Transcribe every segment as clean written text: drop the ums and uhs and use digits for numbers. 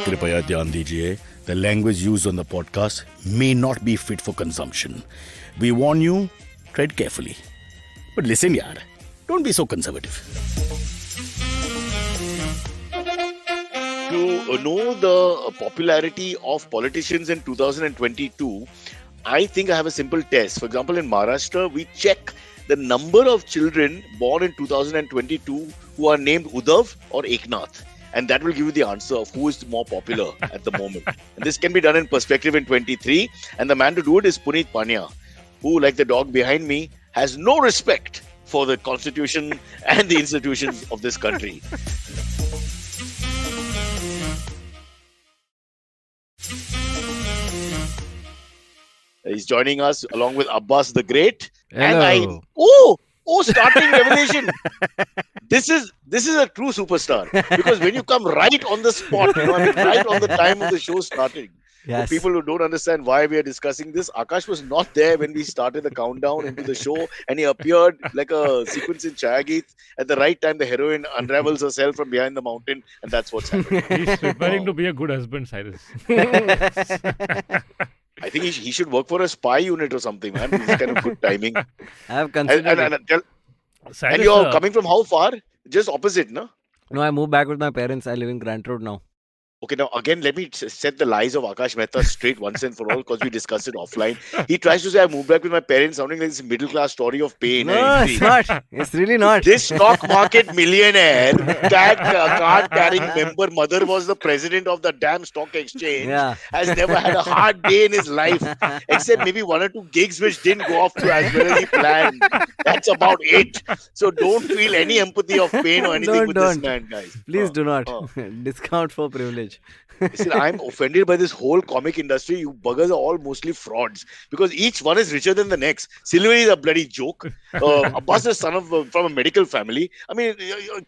कृपया ध्यान दीजिए, the language used on the podcast may not be fit for consumption. We warn you, tread carefully. But listen yaar, don't be so conservative. To know the popularity of politicians in 2022, I think I have a simple test. For example, in Maharashtra, we check the number of children born in 2022 who are named Uddhav or Eknath. And that will give you the answer of who is more popular at the moment. And this can be done in perspective in 23. And the man to do it is Punit Pania, who, like the dog behind me, has no respect for the constitution and the institutions of this country. He's joining us along with Abbas the Great. Hello. And starting revelation. This is a true superstar, because when you come right on the spot, right on the time of the show starting. Yes. For people who don't understand why we are discussing this, Aakash was not there when we started the countdown into the show, and he appeared like a sequence in Chayageet. At the right time, the heroine unravels herself from behind the mountain, and that's what's happening. He's preparing to be a good husband, Cyrus. I think he should work for a spy unit or something, man. This is kind of good timing. I have considered it. And you're coming from how far? Just opposite, no? No, I moved back with my parents. I live in Grant Road now. Okay, now again, let me set the lies of Aakash Mehta straight once and for all, because we discussed it offline. He tries to say I moved back with my parents, sounding like this middle class story of pain. No, it's not. It's really not. This stock market millionaire, card carrying member, mother was the president of the damn stock exchange, has never had a hard day in his life, except maybe one or two gigs which didn't go off to as well as he planned. That's about it. So don't feel any empathy of pain or anything with this man, guys. Please do not. Discount for privilege. Listen, I'm offended by this whole comic industry. You buggers are all mostly frauds, because each one is richer than the next. Silver is a bloody joke. Abbas is son of from a medical family. I mean,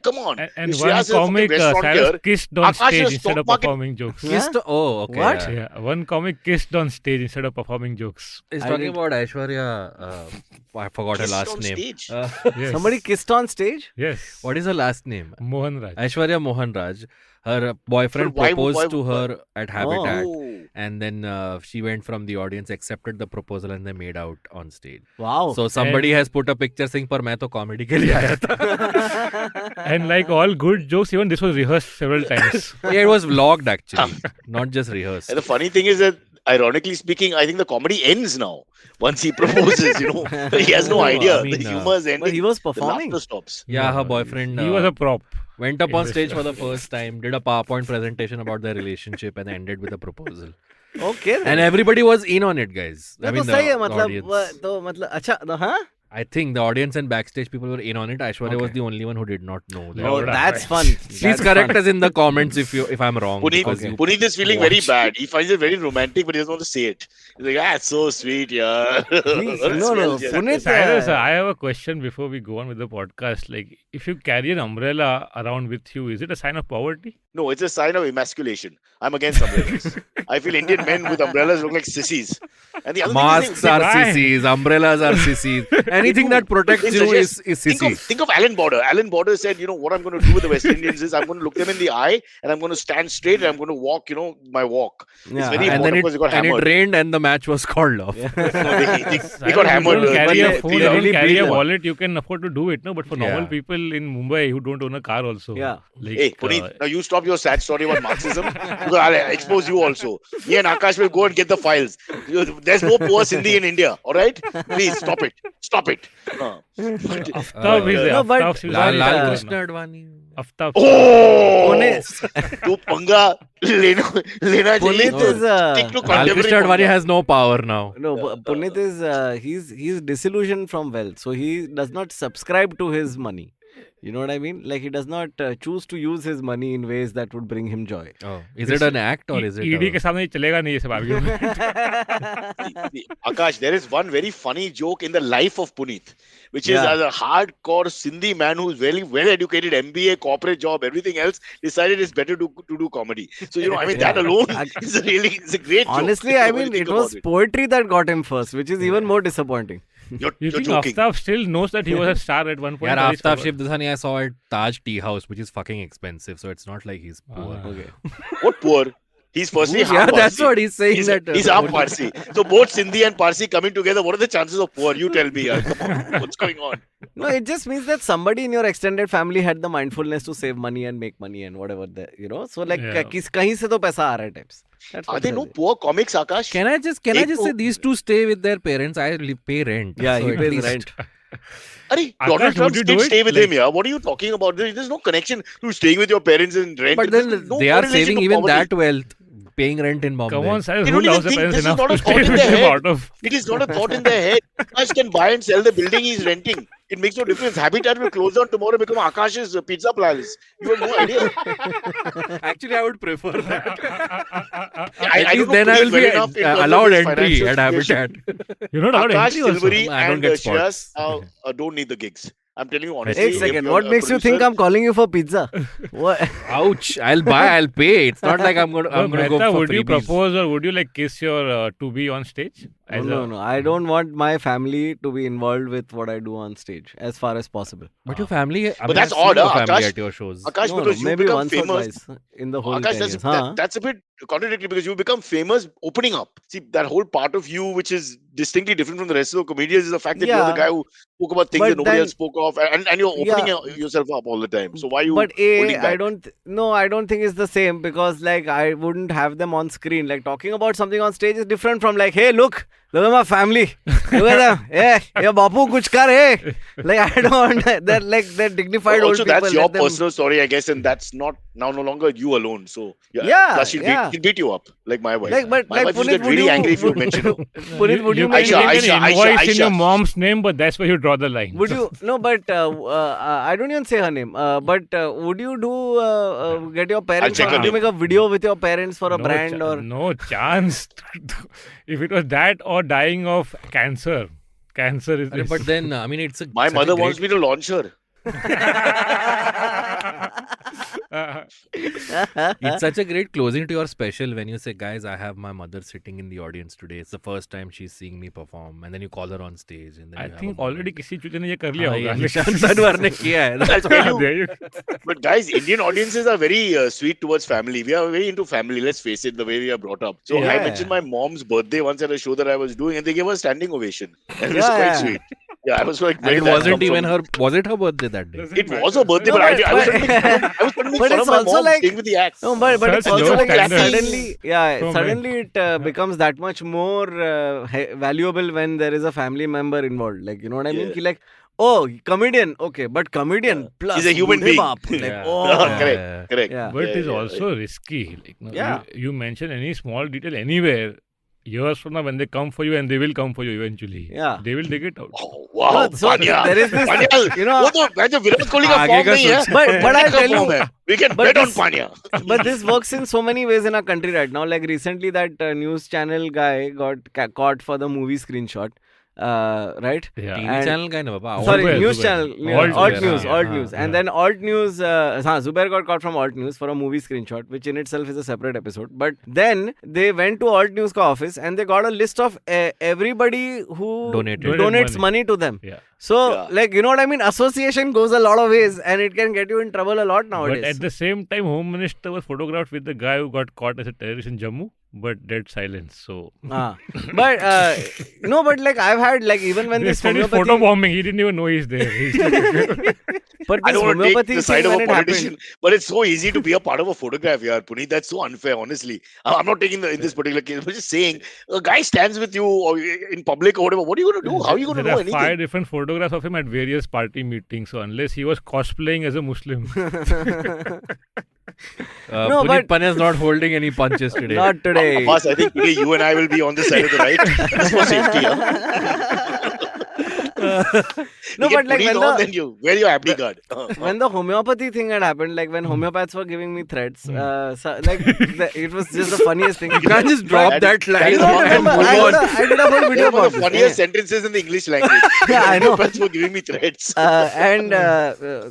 come on. And one comic, Cyrus kissed on stage instead of performing jokes. Oh, okay. What? Yeah, one comic kissed on stage instead of performing jokes. He's talking about Aishwarya. I forgot her last name. Yes. Somebody kissed on stage? Yes. What is her last name? Mohan Raj. Aishwarya Mohan Raj. Her boyfriend proposed to her at Habitat, and then she went from the audience, accepted the proposal, and they made out on stage. Wow. So somebody has put a picture saying, "Par main to comedy ke liye aaya tha." And like all good jokes, even this was rehearsed several times. Yeah, it was vlogged actually, not just rehearsed. And the funny thing is that, ironically speaking, I think the comedy ends now once he proposes. He has no idea. The humor is ending. But he was performing. The laughter stops. Yeah, her boyfriend. He was a prop. Went up on stage for the first time, did a PowerPoint presentation about their relationship, and ended with a proposal. Okay. Then. And everybody was in on it, guys. I mean, the audience. I think the audience and backstage people were in on it. Aishwarya was the only one who did not know that. Oh, that's fun. Please correct us in the comments if I'm wrong. Punit is feeling very bad. He finds it very romantic, but he doesn't want to say it. He's like, it's so sweet, yeah. No. Punit, Cyrus, I have a question before we go on with the podcast. Like, if you carry an umbrella around with you, is it a sign of poverty? No, it's a sign of emasculation. I'm against umbrellas. I feel Indian men with umbrellas look like sissies. And the other Masks are sissies, umbrellas are sissies. Anything that protects you is sissy. Think of Alan Border. Alan Border said, what I'm going to do with the West Indians is I'm going to look them in the eye and I'm going to stand straight and I'm going to walk, my walk. Yeah. It's very And important then because he got hammered. it rained and the match was called off. They got hammered. You don't carry a phone, you don't carry a bleed. wallet, you can afford to do it, no? But for normal people in Mumbai who don't own a car also. Yeah. Like, Hey, Punit, now you stop your sad story about Marxism because I'll expose you also. Me and Aakash will go and get the files. There's no poor Sindhi in India, alright? Please, stop it. Stop it. Aftab is there. No, but- Aftab Lal Krishna Advani. Aftab. तू पंगा लेना चाहिए Punit is stick to Lal contemporary Krishna Advani पंगा. has no power now. No, Punit is he's disillusioned from wealth, so he does not subscribe to his money. You know what I mean? Like he does not choose to use his money in ways that would bring him joy. Oh, is it an act or is it? ED के सामने चलेगा नहीं ये सब argument. Akash, there is one very funny joke in the life of Punit, which is as a hardcore Sindhi man who's very well educated, MBA, corporate job, everything else, decided it's better to do comedy. So that alone is a great joke. Honestly, I mean, it was poetry that got him first, which is even more disappointing. You're You think joking. Aftab still knows that he was a star at one point? Yeah, or he's Aftab forgot? Shivdasani I saw at Taj Tea House, which is fucking expensive. So it's not like he's poor. Okay. What poor? He's firstly half Yeah, Parsi. that's what he's saying. He's half Parsi. So both Sindhi and Parsi coming together, what are the chances of poor? You tell me. Yaar. Come on. What's going on? No, it just means that somebody in your extended family had the mindfulness to save money and make money and whatever. So like, Yeah. kahin se to paisa aa raha hai types. That's Are what there it no is. poor comics, Aakash? Can I just say these two stay with their parents? I pay rent. Yeah, so he at pays least- rent. Arey, Akash, Donald Trump's would you do kids it? stay with Like- him, yeah? What are you talking about? There's no connection to staying with your parents and rent. But There's then no they are correlation saving to even poverty. that wealth, paying rent in Bombay. Come on, Cyrus. They Who don't even loves the think parents this is enough not to a stay thought in with their him head. out of? It is not a thought in their head. Akash can buy and sell the building he's renting. It makes no difference. Habitat will close down tomorrow, become Akash's pizza palace. You have no idea. Actually, I would prefer that. I At don't least know then I Punit will well be enough in terms of allowed his entry financial at situation. Habitat. You're not allowed Akash, entry also. Silvery I don't and get Shreyas spots. don't need the gigs. I'm telling you honestly. Wait a if second. you're What a makes you think producer- I'm calling you for pizza? What? Ouch! I'll pay. It's not like I'm gonna But go Mehta, for would you freebies. propose or would you like kiss your to-be on stage? No. I don't want my family to be involved with what I do on stage as far as possible. But your family, But that's odd, your huh, family Akash? at your shows. Akash, No, because you maybe become once famous. or twice in the whole Akash, 10 years. that's a bit contradictory because you become famous opening up. See, that whole part of you, which is distinctly different from the rest of the comedians, is the fact that you're the Yeah. guy who spoke about things But that nobody then- else spoke of, and you're opening Yeah. yourself up all the time. So why are you But holding I back? don't think it's the same because like I wouldn't have them on screen. Like talking about something on stage is different from like, hey, look at my family. Look at them. Hey, bapu kuch kar, hey. Like I don't. They're dignified old Also, people. that's your let them- personal story, I guess, and that's not no longer you alone. So Yeah, plus she'll yeah. beat you up like my wife. Like, but my like wife used to Punit, get would really you, angry if you mention her. Punit, would you can make Aisha, make an Aisha, invoice in Aisha. your mom's name, but that's where you draw the line. Would you no? But I don't even say her name. But would you do get your parents? check Or her would you name. make a video with your parents for a No brand cha- or? no chance. If it was that or dying of cancer is. But then, I mean, it's a. My such a mother great- wants me to launch her. It's such a great closing to your special when you say, guys, I have my mother sitting in the audience today. It's the first time she's seeing me perform. And then you call her on stage. And then I you have think a already moment. किसी चूजे ने ये कर लिया हाँ, होगा. ये निशांत तनवर ने किया है. I'll tell you. There you But guys, Indian audiences are very sweet towards family. We are very into family. Let's face it, the way we are brought up. So I Yeah. mentioned my mom's birthday once at a show that I was doing, and they gave her a standing ovation. And it was Yeah, quite yeah. sweet. Yeah, I was like, And where it did that wasn't come even from? her. Was it her birthday that day? It was her birthday, No, but I was but- trying to make but fun it's of my also mom like- staying with the act. No, but it's Such also low like standards suddenly, for suddenly it becomes that much more valuable when there is a family member involved. Like, you know what I mean? Yeah. Ki like, oh, comedian, okay, but comedian plus He's a human Budhe being. baap. Like, Yeah. oh, Correct. Yeah. But it is yeah. also risky. Like, no, Yeah. you mention any small detail anywhere. Years from now, when they come for you, and they will come for you eventually. Yeah. They will dig it out. Oh, wow, No, so Pania. there is this, Pania, you know, वो तो वैसे विराट कोहली का आगे form का नहीं है. सोच. but I'll का tell form you, है. We can but bet on this- Pania. but this works in so many ways in our country right now. Like recently, that news channel guy got caught for the movie screenshot. Right? Yeah. TV And- channel kind of. Sorry, Zubair, news Zubair. channel, Alt alt Zubair, news, yeah, alt yeah, news, and yeah. then alt news. Zubair got caught from alt news for a movie screenshot, which in itself is a separate episode. But then they went to alt news ka office and they got a list of everybody who Donated donates money. money to them. Yeah. So, Yeah. like, you know what I mean? Association goes a lot of ways, and it can get you in trouble a lot nowadays. But at the same time, Home Minister was photographed with the guy who got caught as a terrorist in Jammu, but dead silence. So. But no, but like I've had like even when They this said he's homeopathy, photo bombing. He didn't even know he's there. but I this don't want to take homeopathy the side thing of when a it politician, happened. but it's so easy to be a part of a photograph, yaar, Punit. That's so unfair, honestly. I'm not taking in this particular case, but just saying, a guy stands with you or in public or whatever. What are you going to do? How are you going to There know are 5 anything? different photographs of him at various party meetings. So unless he was cosplaying as a Muslim, No, Punit but- Pania is not holding any punches today. Not today. Abbas, I think today you and I will be on the side of the right. Just for safety, huh? No, You but get like Punit when on, the then you wear your abdi guard. when the homeopathy thing had happened, like when homeopaths were giving me threats, it was just the funniest thing. You can't just drop that line You don't and remember, move on. I did a whole video They're one about of the this. funniest sentences in the English language. Yeah, I know. Homeopaths were giving me threats. And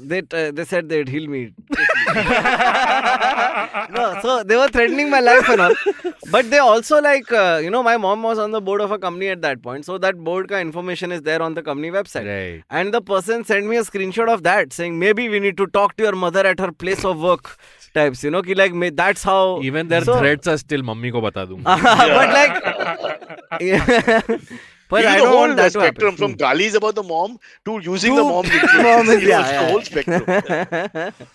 they said they'd heal me. No, so they were threatening my life and all. But they also like, my mom was on the board of a company at that point. So that board ka information is there on the company website. Right. And the person sent me a screenshot of that saying, maybe we need to talk to your mother at her place of work types, ki like, that's how. Even their threats are still, mummy ko bata dunga. But like, but I the don't whole want that to spectrum happen. from galis about the mom to using the mom. Yeah. The whole spectrum.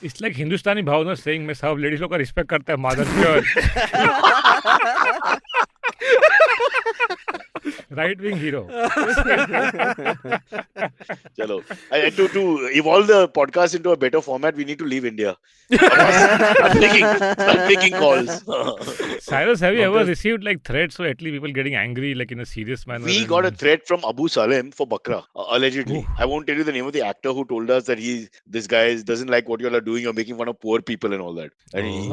It's like Hindustani Bhavna saying मैं सब ladies लोग का respect करता है mother pure. Right wing hero. Chalo. To evolve the podcast into a better format, we need to leave India. Start making calls. Cyrus, have you ever received like threats or at least people getting angry like in a serious manner? We got a threat from Abu Salem for Bakra, allegedly. Ooh. I won't tell you the name of the actor who told us that this guy doesn't like what you all are doing. You're making fun of poor people and all that. And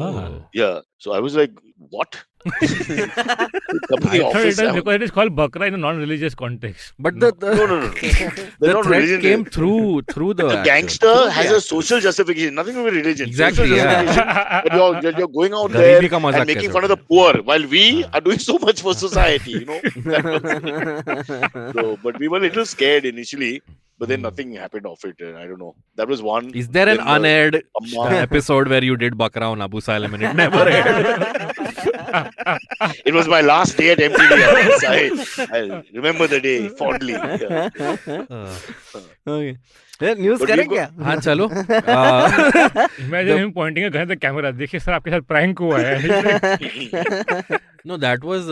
so I was like, what? I thought it was because it is called Bakra in a non-religious context. But No. the threat came through the A gangster has a social justification, nothing to do with religion. Exactly, Social yeah. justification. But you're going out Garibi there ka mazak and making kaise fun of the poor while we are doing so much for society, So, but we were a little scared initially, but then nothing happened of it. I don't know. That was one. Is there an Then unaired Amma. episode where you did Bakra on Abu Salem and it never aired? It was my last day at MTV. I remember the day fondly. Yeah. Okay. News But करें we've क्या? हाँ चलो. Imagine him pointing a gun at the camera. देखिए sir आपके साथ prank हुआ है. No, that was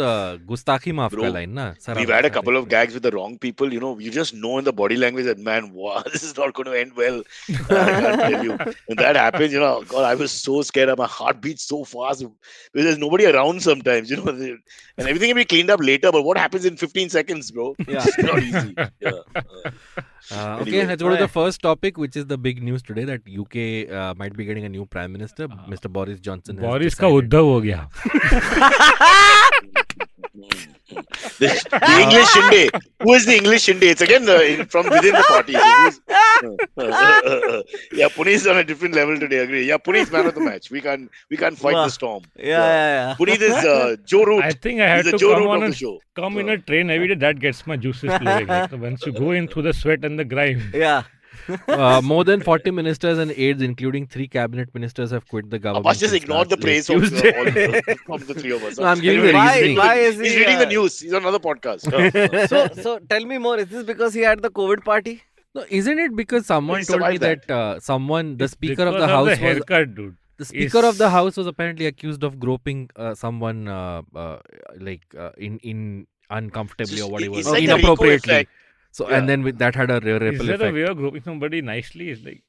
Gustaki Maaf Bro, ka line, na? Sir, We've had a couple of gags with the wrong people. You just know in the body language that, man, wow, this is not going to end well. I can't tell you. When that happens, God, I was so scared. My heart beats so fast because there's nobody around sometimes, and everything can be cleaned up later. But what happens in 15 seconds, bro? Yeah. It's not easy. Yeah. Okay, Anyway. let's go to the first topic, which is the big news today that UK might be getting a new Prime Minister. Mr. Boris Johnson has Boris का decided. Uddhav हो गया. The English Shinde. Who is the English Shinde? It's again from within the party. Yeah, Punit is on a different level today. Agree. Yeah, Punit is man of the match. We can't fight Wow. the storm. Yeah. Punit is Joe Root. I think I had He's to the Joe come Root on of the and show. come in a train every day. That gets my juices flowing. Like, once you go in through the sweat and the grime. Yeah. More than 40 ministers and aides, including 3 cabinet ministers, have quit the government. Abbas just since ignored the last praise late of, Tuesday. from the three of us. No, I'm giving the Why- reasoning. why is He's he, reading the news. He's on another podcast. So tell me more. Is this because he had the COVID party? No, isn't it because someone He told me survived that the Speaker of Because the House the was haircut, dude. the Speaker of the House was apparently accused of groping someone in uncomfortably or whatever, It's like the Rico inappropriately. effect. So Yeah. and then that had a ripple Is there a effect. way of groping somebody nicely? It's like,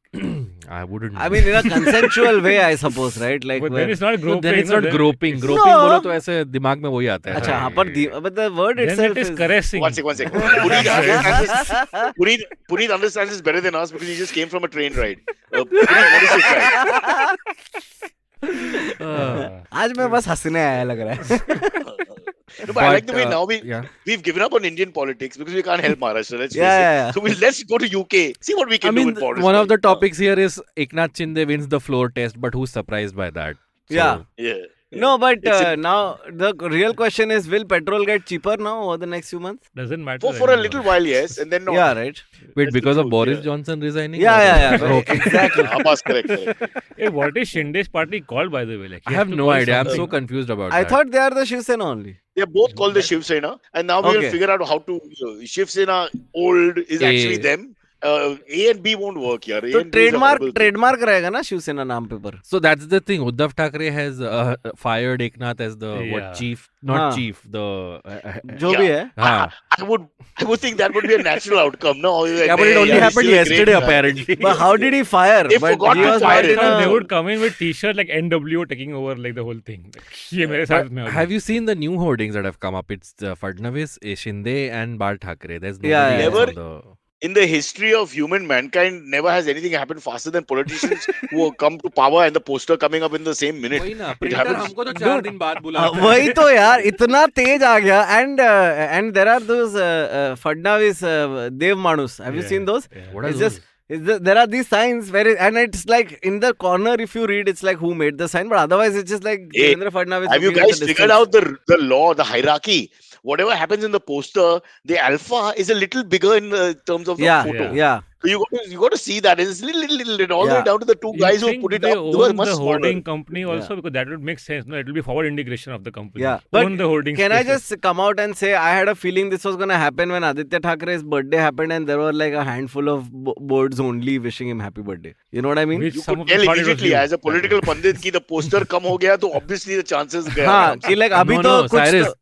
I wouldn't. I mean, in a consensual way, I suppose, right? Like, but where- then it's not no, groping. then it's no, not then groping. it's- Groping No. बोलो तो ऐसे दिमाग में वही आता है. अच्छा, हाँ, but the word Then itself it is caressing. One sec. Punit understands this better than us because he just came from a train ride. Punit, what is it like? आज मैं बस हंसने आया लग रहा है. No, but I like the way now yeah. we've given up on Indian politics because we can't help Maharashtra. Let's face Yeah. it. So let's go to UK. See what we I can do mean, with Boris. one of the topics here is Eknath Shinde wins the floor test, but who's surprised by that? So, Yeah. Yeah. No, but It's a- now the real question is, will petrol get cheaper now over the next few months? Doesn't matter. For a little while, yes, and then not. Yeah, right. Wait, That's because the of truth, Boris yeah. Johnson resigning? Yeah. Okay. Exactly. Abbas, correct. Hey, what is Shinde's party called, by the way? Like, I he have has to no call idea. I'm something. so confused about I that. thought they are the Shiv Sena only. They're both called the Shiv Sena, and now we will Okay. figure out how to. Shiv Sena old is actually them. A and B won't work, yaar. A तो and B is a horrible thing. Trademark रहेगा ना शिवसेना नाम पे पर. So that's the thing. Uddhav Thackeray has fired Eknath as the Yeah. chief, not हाँ. chief, the. जो भी है. हाँ. I would think that would be a natural outcome, no? Yeah, but it only happened yesterday, apparently. But how did he fire? They But forgot he to was fire not it. in a- They would come in with t-shirt like NWO taking over like the whole thing. Like, ये मेरे साथ में हो गया. Have you seen the new hoardings that have come up? It's Fadnavis, Shinde, and Bal Thackeray. There's nobody Yeah, else yeah. on the. In the history of human mankind, never has anything happened faster than politicians who come to power and the poster coming up in the same minute. वही ना, It printer happens. हमको तो 4 दिन बाद बुलाता है. वही तो यार इतना तेज आ गया. And there are those Fadnavis Dev Manus. Have you Yeah, seen those? yeah. What are It's those? just There are these signs and it's like in the corner, if you read, it's like who made the sign, but otherwise it's just like Hey, Devendra Fadnavis. have you looking at guys the figured distance. out the law, the hierarchy? Whatever happens in the poster, the alpha is a little bigger in terms of the photo. Yeah. So you got to see that it's little all the way Yeah. down to the two You guys who think put it they up. They were own much the smaller. holding company also? Yeah. Because that would make sense. No, it will be forward integration of the company. Yeah. But Own the holding can I spaces. just come out and say I had a feeling this was going to happen when Aditya Thackeray's birthday happened and there were like a handful of boards only wishing him happy birthday. You know what I mean? Which You some could of them tell thought it was immediately you. as a political pandit ki the poster come ho gaya, so obviously the chances gaya. हाँ कि like अभी तो कुछ Cyrus,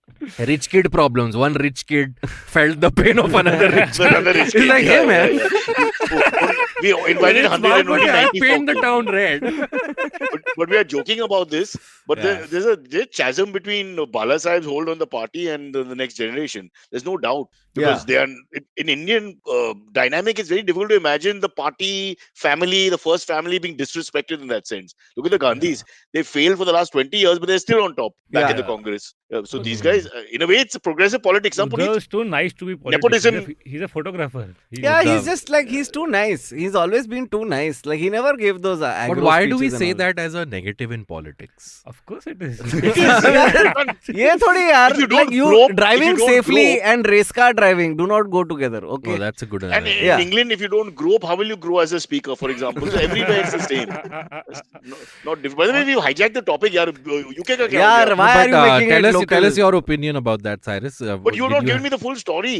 rich kid problems. One rich kid felt the pain of another rich So another rich It's like, hey, man. We invited 190 paint the town red. but we are joking about this. But Yeah. there's a chasm between Bala Sahib's hold on the party and the next generation. There's no doubt. Because they are in Indian dynamic, it's very difficult to imagine the party family, the first family being disrespected in that sense. Look at the Gandhis. They failed for the last 20 years, but they're still on top back in the Congress. So these guys, in a way, it's a progressive politics. Some Uddhav is too nice to be politics. Nepotism. He's a photographer. Yeah, Uddhav. he's just like, he's too nice. He's always been too nice. Like, he never gave those aggro But why do we speeches say and all. that as a negative in politics? Of course it is. ये थोड़ी यार, If you like don't you grow- if driving you don't safely grow- and race car driving do not go together. Okay. Oh, that's a good And analogy. in Yeah. England, if you don't grow up, how will you grow as a speaker, for example? So everywhere it's the same. It's not different. By the way, we hijacked the topic. Yaar, UK ka kya ho Yaar, gaya? why are you making it local? tell us your opinion about that, Cyrus. But you're did not you- giving me the full story.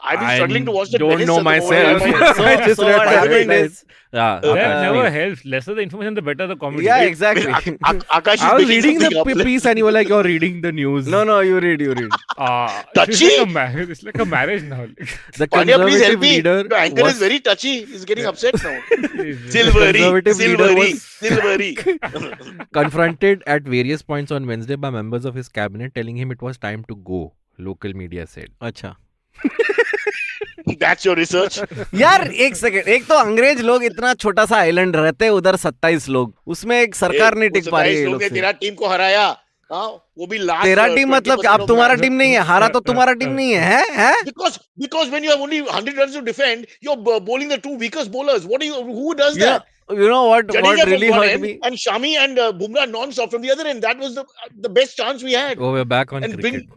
I've been I struggling to watch the don't tennis know at the myself. moment. So- I just so read what the happened headlines. is- Yeah, That Akash, never please. helps. Lesser the information, the better the comedy. Yeah, Wait, exactly. Akash is I was making reading something up. the piece and you were like, you're reading the news. No, you read. Touchy? It's like a marriage now. The Pania, please help conservative me. leader The anchor was is very touchy. He's getting upset now. conservative leader Silvery. confronted at various points on Wednesday by members of his cabinet telling him it was time to go, local media said. अच्छा That's your research. यार एक second, एक तो अंग्रेज लोग इतना छोटा सा आइलैंड रहते हैं उधर 27 लोग, उसमें एक सरकार नहीं टिक पा रही है ये लोग से। तेरा टीम को हराया, हाँ, वो भी लास्ट। तेरा टीम मतलब अब तुम्हारा टीम नहीं है, हारा तो तुम्हारा टीम नहीं है, हैं? Because when you have only 100 runs to defend, you're bowling the two weakest bowlers. Who does Yeah. that? You know what Jadeja from really one hurt end me? and Shami and Bumrah non-stop from the other end. That was the best chance we had. Oh, we're back on And cricket.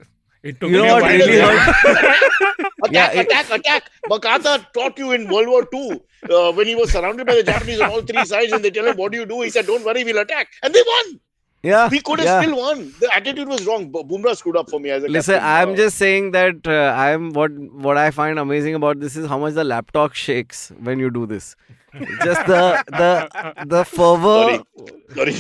It took You know me a what while really to- hurt? Attack. Makata taught you in World War II when he was surrounded by the Japanese on all three sides and they tell him, what do you do? He said, don't worry, we'll attack. And they won. Yeah. We could have still won. The attitude was wrong. Bumrah screwed up for me as a Listen, captain. I'm just saying that what I find amazing about this is how much the laptop shakes when you do this. Just the fervor. Sorry.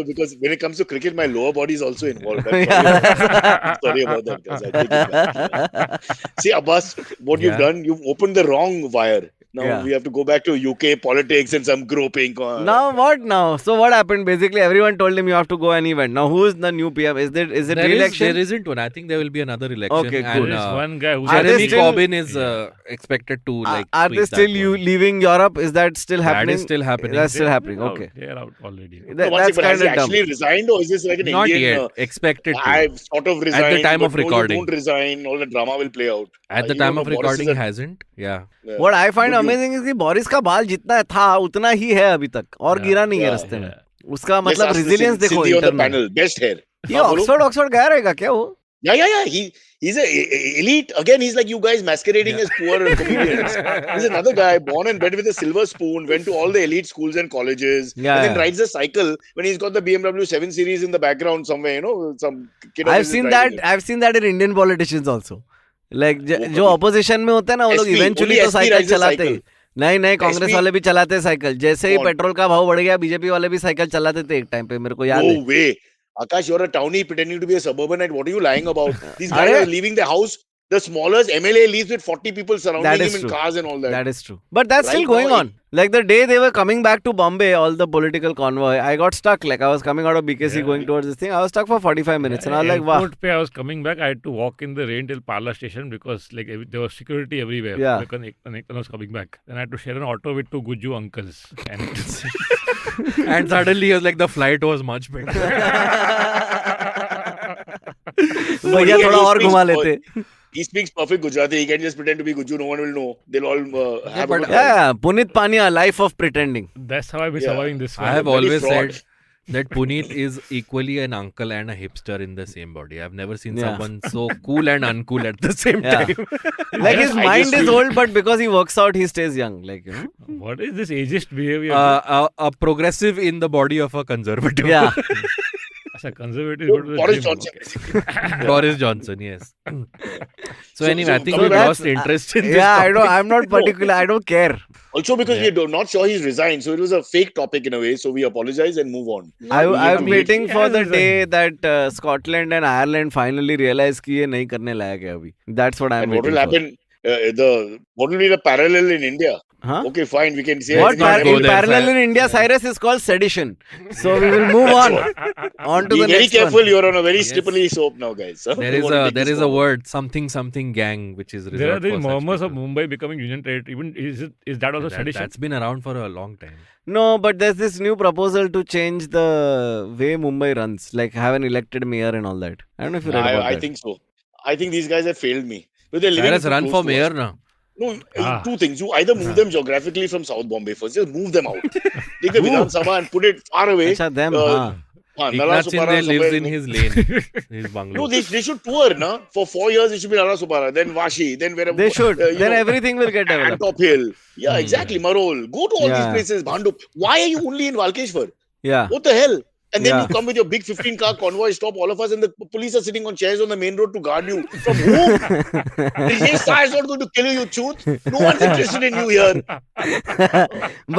Because when it comes to cricket, my lower body is also involved. I'm sorry about that, guys. I take it back. See, Abbas, what you've done, you've opened the wrong wire. Now we have to go back to UK politics and some groping. Now what now? So what happened? Basically, everyone told him you have to go and he went. Now who is the new PM? Is it re-election? There isn't one. I think there will be another election. Okay, and, good. There is one guy who's Are they Jeremy still- Corbyn is expected to like. Are sweep they still that one. leaving Europe? Is that still That happening? is still happening. That's still happening. out. Okay. They're out already. Has That's kind he of dumb. actually resigned or is this like an Not Indian? yet. Expected to. I've sort of resigned. time of but no, recording. You don't resign. All the drama will play out. At the You time know, of Boris recording, is a- hasn't. Yeah. Yeah. What I find But you- amazing is कि Boris का बाल जितना था उतना ही है अभी तक और गिरा नहीं है रास्ते में। उसका Let's मतलब ask the resilience देखो Sindhi on the internal। panel. Best hair. ये ऑक्सफोर्ड गया रहेगा क्या वो? Yeah. He's a elite. Again, he's like you guys masquerading as poor comedians. He's another guy born and bred with a silver spoon, went to all the elite schools and colleges, and then rides a cycle when he's got the BMW 7 Series in the background somewhere, you know, some kid. I've seen that in Indian politicians also. Like जो opposition में होते हैं ना वो लोग SP, eventually only तो SP cycle rides a चलाते cycle. हैं। नहीं कांग्रेस SP वाले भी चलाते हैं साइकिल। जैसे ही कौन? पेट्रोल का भाव बढ़ गया बीजेपी वाले भी साइकिल चलाते थे एक टाइम पे, मेरे को याद No है। way. Akash, you're a townie pretending to be a suburbanite. What are you lying about? These guys Arey- are leaving the house. The smallest MLA leaves with 40 people surrounding That him is in true. cars and all that. That is true. But that's still Right going now, on. Like the day they were coming back to Bombay, all the political convoy, I got stuck. Like I was coming out of BKC going towards this thing. I was stuck for 45 minutes. And I was like, wow. Airport pe I was coming back. I had to walk in the rain till Pala station because like there was security everywhere. Yeah. Like, when Eknath was coming back. Then I had to share an auto with two Guju uncles. And And suddenly he was like, the flight was much better. भैया थोड़ा और घुमा लेते। He speaks perfect Gujarati. He can just pretend to be Guju. No one will know. They'll all have a good Yeah, time. yeah, Punit Pania, life of pretending. That's how I've been Yeah. surviving this one. I have Bloody always fraud. said that Puneet is equally an uncle and a hipster in the same body. I've never seen Yeah. someone so cool and uncool at the same Yeah. time. Like his I mind just is feel- old, but because he works out, he stays young. Like, you know? What is this ageist behavior? A progressive in the body of a conservative. Yeah. As a conservative, go to the Boris gym. Johnson. Okay. Boris Johnson, yes. So anyway, I think coming we back- lost interest in this Yeah, topic. I'm not particular. I don't care. Also because we're not sure he's resigned. So it was a fake topic in a way. So we apologize and move on. I'm to wait. waiting for Yes, the yes, day that Scotland and Ireland finally realize कि ये नहीं करने लायक है अभी. That's what I'm And what waiting will for. happen? What will be the parallel in India? Huh? Okay, fine. We can say What anything. not go in there, parallel sir. in India, Cyrus, is called sedition. So we will move on to Be the very next careful. one. You're on a very Yes. slippery slope now, guys. There is a word, something gang, which is There are reserved these for such murmurs of people. Mumbai becoming union territory. Even is that also sedition? That's been around for a long time. No, but there's this new proposal to change the way Mumbai runs, like have an elected mayor and all that. I don't know if you read about I that. think so. I think these guys have failed me. But they're living Cyrus, too run close for to mayor us. now. No, Ah. two things. You either move them geographically from South Bombay first. Just move them out. Take the Vidhan Sabha and put it far away. Acha, them, Uh, Nala Eknath Supara lives somewhere in his lane, his bungalow. No, they should tour, na? For 4 years, it should be Nala Supara, then Vashi, then wherever. They should. you Then know, everything will get developed. Antop Hill. Yeah, exactly. Marol. Go to all these Yeah. places. Bhandup. Why are you only in Walkeshwar? Yeah. What the hell? And then Yeah. you come with your big 15-car convoy, stop all of us, and the police are sitting on chairs on the main road to guard you. From whom? Rajesh Shah is not going to kill you, you truth. No one's interested in you here.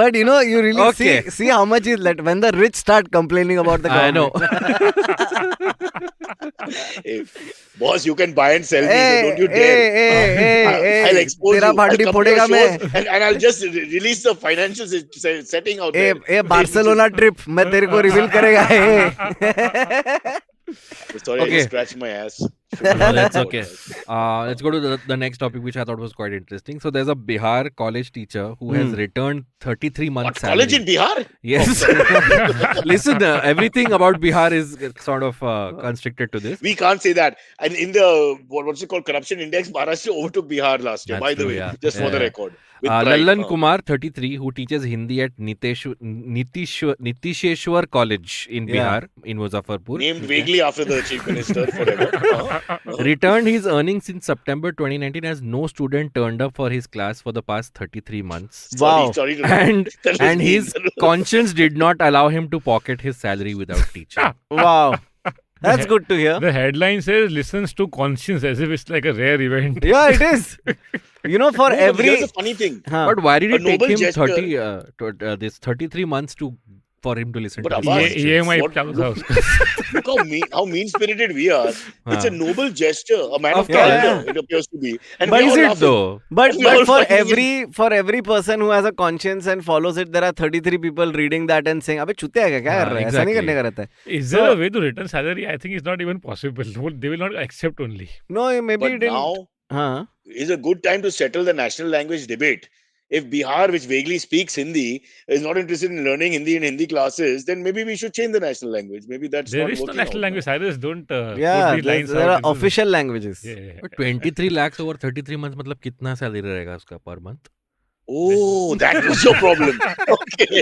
But you know, you really Okay. see how much is left when the rich start complaining about the I know. government. Hey, boss, you can buy and sell me, Hey, so don't you hey, dare. hey, I'll hey, expose तेरा you. I'll भांडी come to your फोड़ेगा मैं. shows and I'll just release the financial setting out there. A Barcelona trip मैं तेरे को reveal करेगा ए. Sorry, I Okay. just scratched my ass. No, that's okay. Let's go to the next topic, which I thought was quite interesting. So there's a Bihar college teacher who has returned 33 months What, salary. college in Bihar? Yes. Listen, everything about Bihar is sort of constricted to this. We can't say that. And in the what's it called, corruption index, Maharashtra overtook Bihar last year. That's by the true, way, yeah. just for the Yeah. record. With pride. Lallan Kumar, 33, who teaches Hindi at Nitisheshwar College in Yeah. Bihar, in Muzaffarpur, Named vaguely after the chief minister forever. returned his earnings in September 2019 as no student turned up for his class for the past 33 months. Wow. Sorry to And That was and his mean. conscience did not allow him to pocket his salary without teaching. Wow. That's good to hear. The headline says listens to conscience as if it's like a rare event. Yeah, it is. You know, for No, but every. here's the funny thing. Huh. But why did A it take noble him gesture. this 33 months for him to listen But to his Abbas, conscience? EMI What- चालू था उसका. Look how mean-spirited we are. It's a noble gesture. A man of Of course. character, it appears to be. And But we is all Is it laughing. though? But We all for fucking every person who has a conscience and follows it, there are 33 people reading that and saying, "अबे चुतिया है क्या कर रहा है? ऐसा नहीं exactly. करने का रहता है." Is there a way to return salary? I think it's not even possible. They will not accept only. No, maybe But it didn't. now Huh. is a good time to settle the national language debate. If Bihar, which vaguely speaks Hindi, is not interested in learning Hindi in Hindi classes, then maybe we should change the national language. Maybe that's There not is no working national out. language. Cyrus, don't Yeah, put these lines there out. are official languages. Yeah. But 23 lakhs over 33 months मतलब कितना salary रहेगा उसका per month? Oh, that was your problem. Okay.